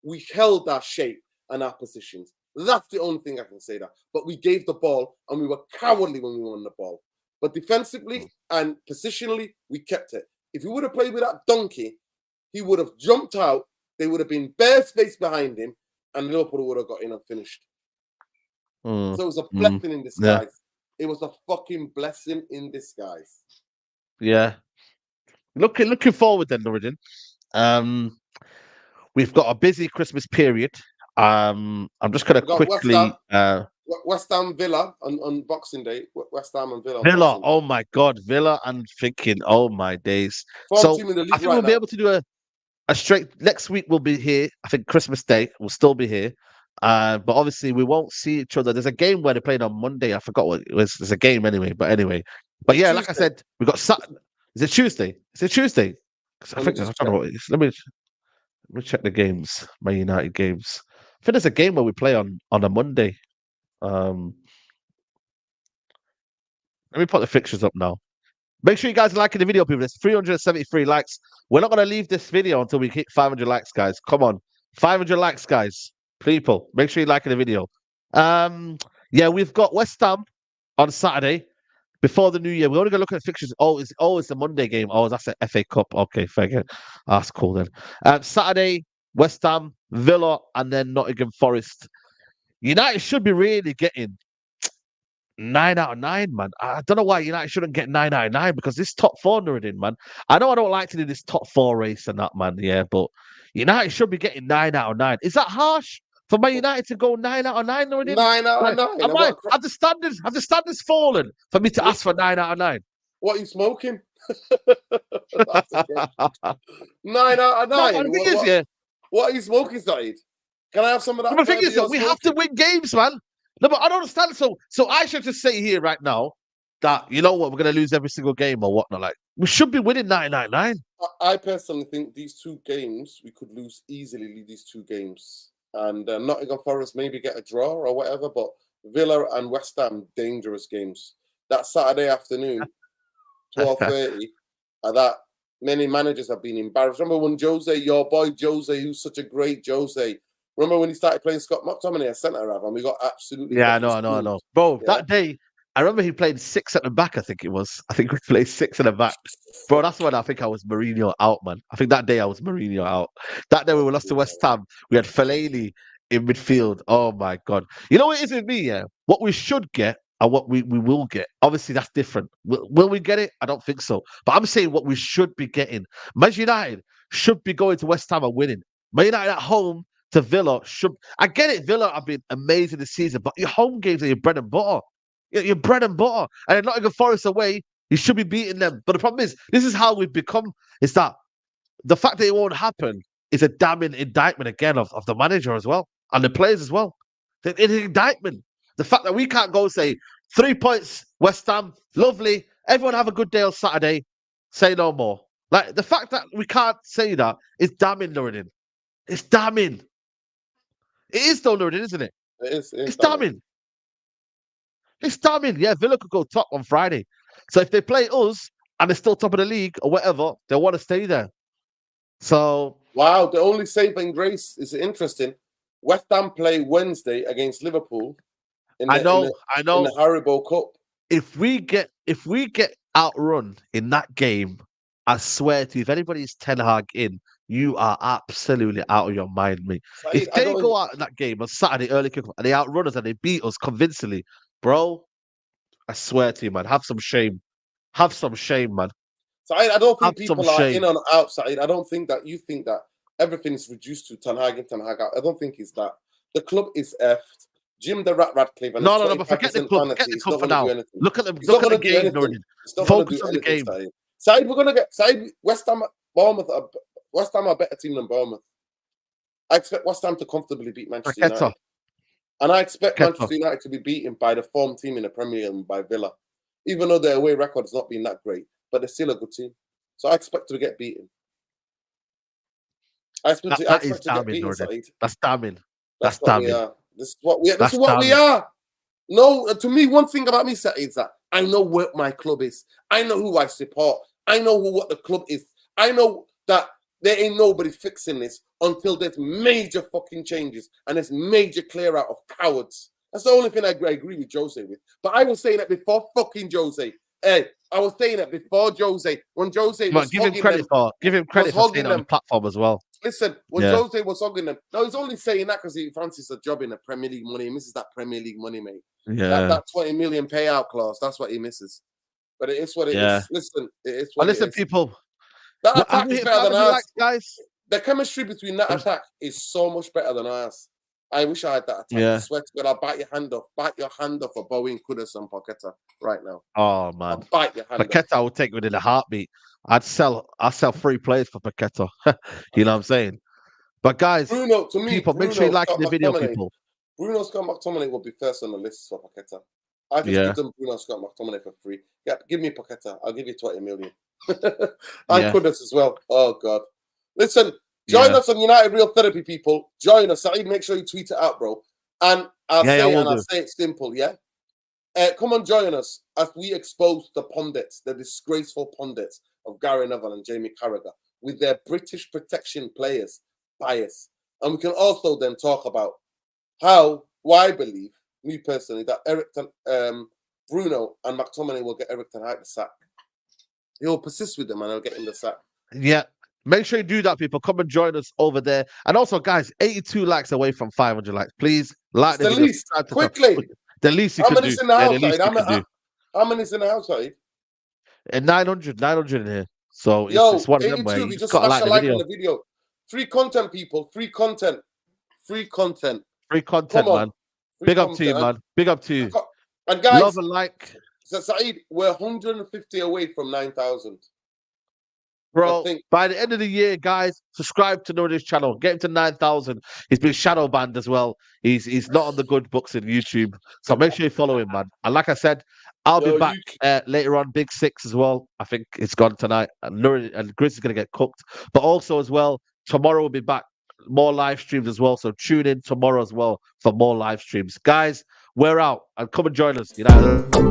We held our shape and our positions. That's the only thing I can say that. But we gave the ball and we were cowardly when we won the ball. But defensively and positionally, we kept it. If he would have played with that donkey, he would have jumped out. There would have been bare space behind him and Liverpool would have got in and finished. So it was a blessing in disguise. Yeah. It was a fucking blessing in disguise. Yeah. Looking forward then, Nuruddin. We've got a busy Christmas period. I'm just going to quickly... West Ham Villa on Boxing Day. West Ham and Villa. Villa, oh my God. Villa and thinking, oh my days. So I think we'll be able to do a straight next week we'll be here. I think Christmas Day we'll still be here. But obviously we won't see each other. There's a game where they're playing on Monday. I forgot what it was. There's a game anyway. But anyway, but yeah, like I said, we got Saturday. Is it Tuesday? Is it Tuesday? I think I don't know what it is. Let me check the games. My United games. I think there's a game where we play on a Monday. Let me put the fixtures up now. Make sure you guys are liking the video, people. There's 373 likes. We're not going to leave this video until we hit 500 likes, guys. Come on. 500 likes, guys. People, make sure you're liking the video. Yeah, we've got West Ham on Saturday before the new year. We're only going to look at the fixtures. Oh, it's the Monday game. Oh, that's the FA Cup. Okay, fair game. That's cool then. Saturday, West Ham, Villa, and then Nottingham Forest. United should be really getting 9 out of 9, man. I don't know why United shouldn't get 9 out of 9 because this top four are in, man. I know I don't like to do this top four race and that, man. Yeah, but United should be getting 9 out of 9. Is that harsh for Man United to go 9 out of 9? 9 out of 9. Have the standards fallen for me to ask for 9 out of 9? What are you smoking? 9 out of 9. What are you smoking, Saeed? Can I have some of that? The thing is, we have to win games, man. No, but I don't understand. So I should just say here right now that, you know what, we're going to lose every single game or whatnot. Like, we should be winning 9-9-9. I personally think these two games, we could easily these two games. And Nottingham Forest maybe get a draw or whatever, but Villa and West Ham, dangerous games. That Saturday afternoon, 12:30, that many managers have been embarrassed. Remember when Jose, your boy Jose, who's such a great Jose, remember when he started playing Scott McTominay as centre-half and we got absolutely... Yeah, I know. Bro, that day, I remember he played 6 at the back, I think it was. I think we played 6 at the back. Bro, that's when I think I was Mourinho out, man. I think that day I was Mourinho out. That day we lost to West Ham. We had Fellaini in midfield. Oh, my God. You know what it is with me, yeah? What we should get and what we will get, obviously that's different. Will we get it? I don't think so. But I'm saying what we should be getting. Manchester United should be going to West Ham and winning. Man United at home to Villa should... I get it, Villa have been amazing this season, but your home games are your bread and butter. Your bread and butter. And then Nottingham Forest away, you should be beating them. But the problem is, this is how we've become, is that the fact that it won't happen is a damning indictment again of the manager as well, and the players as well. It's an indictment. The fact that we can't go say, 3 points, West Ham, lovely, everyone have a good day on Saturday, say no more. Like, the fact that we can't say that is damning, Nuruddin. It's damning. It is though, Nuruddin, isn't it? It's damning. It's damning. Yeah, Villa could go top on Friday. So if they play us and they're still top of the league or whatever, they want to stay there. So... Wow, the only saving grace is interesting. West Ham play Wednesday against Liverpool in the Haribo Cup. If we get outrun in that game, I swear to you, if anybody's Ten Hag in, you are absolutely out of your mind, mate. If they go out in that game on Saturday early kickoff and they outrun us and they beat us convincingly, bro, I swear to you, man, have some shame. Have some shame, man. So I don't think people are in on outside. I don't think that you think that everything is reduced to Ten Hag in, Ten Hag out. I don't think it's that. The club is effed. Jim the Rat Radcliffe. And no, but forget the club. Forget the club for now. Look at the game. Focus on the game. Side, we're gonna get West Ham, Bournemouth. West Ham are a better team than Bournemouth. I expect West Ham to comfortably beat Manchester United. And I expect Manchester United to be beaten by the form team in the Premier League and by Villa. Even though their away record has not been that great, but they're still a good team. So I expect to get beaten. I expect to get beaten, Saeed. That's damning. That's damning. This is what we are. No, to me, one thing about me, Saeed, is that I know what my club is. I know who I support. I know what the club is. I know that there ain't nobody fixing this until there's major fucking changes and there's major clear out of cowards. That's the only thing I agree with Jose with. But I was saying that before fucking Jose. Hey, I was saying that before Jose. When Jose was give him credit for saying on the platform as well. Listen, when Jose was hugging them, no, he's only saying that because he fancies a job in the Premier League money. He misses that Premier League money, mate. Yeah, that 20 million payout clause. That's what he misses. But it is what it is. Listen, it is what it is. People. That attack is better than ours, guys. The chemistry between that attack is so much better than ours. I wish I had that attack. Yeah. I swear to God, I'll bite your hand off. Bite your hand off for Bowen, Kudus, and Paqueta right now. Oh man, I'll bite your hand Paqueta off. I would take within a heartbeat. I'll sell 3 players for Paqueta. You know what I'm saying? But guys, Bruno, to me, people, make sure you like the video, McTominay. people. Bruno Scott McTominay will be first on the list for Paqueta. I just give them Bruno Scott McTominay for free. Yeah, give me Paqueta. I'll give you 20 million. And Kudus as well. Oh God. Listen, join us on United Real Therapy, people. Join us. Saeed, make sure you tweet it out, bro. And I'll say it simple, yeah? Come and join us as we expose the pundits, the disgraceful pundits of Gary Neville and Jamie Carragher with their British protection players bias. And we can also then talk about why I believe, me personally, that Bruno and McTominay will get Eric Ten Hag the sack. He'll persist with them and he'll get him the sack. Yeah. Make sure you do that, people. Come and join us over there. And also, guys, 82 likes away from 500 likes. Please like the video. Least. Quickly. The least you can do. How many's in the house, Saeed? And 900 in here. So it's one of them where you just got to smash like a the like on the video. Free content, people. Free content. Free content, Come man. Big up to you, man. Big up to you. And guys, love and like. So Saeed, we're 150 away from 9,000. Bro, by the end of the year, guys, subscribe to Nuri's channel. Get him to 9,000. He's been shadow banned as well. He's not on the good books in YouTube. So make sure you follow him, man. And like I said, I'll be back later on, Big Six as well. I think it's gone tonight. And Nuri and Grizz is going to get cooked. But also as well, tomorrow we'll be back. More live streams as well. So tune in tomorrow as well for more live streams. Guys, we're out. And come and join us. You know.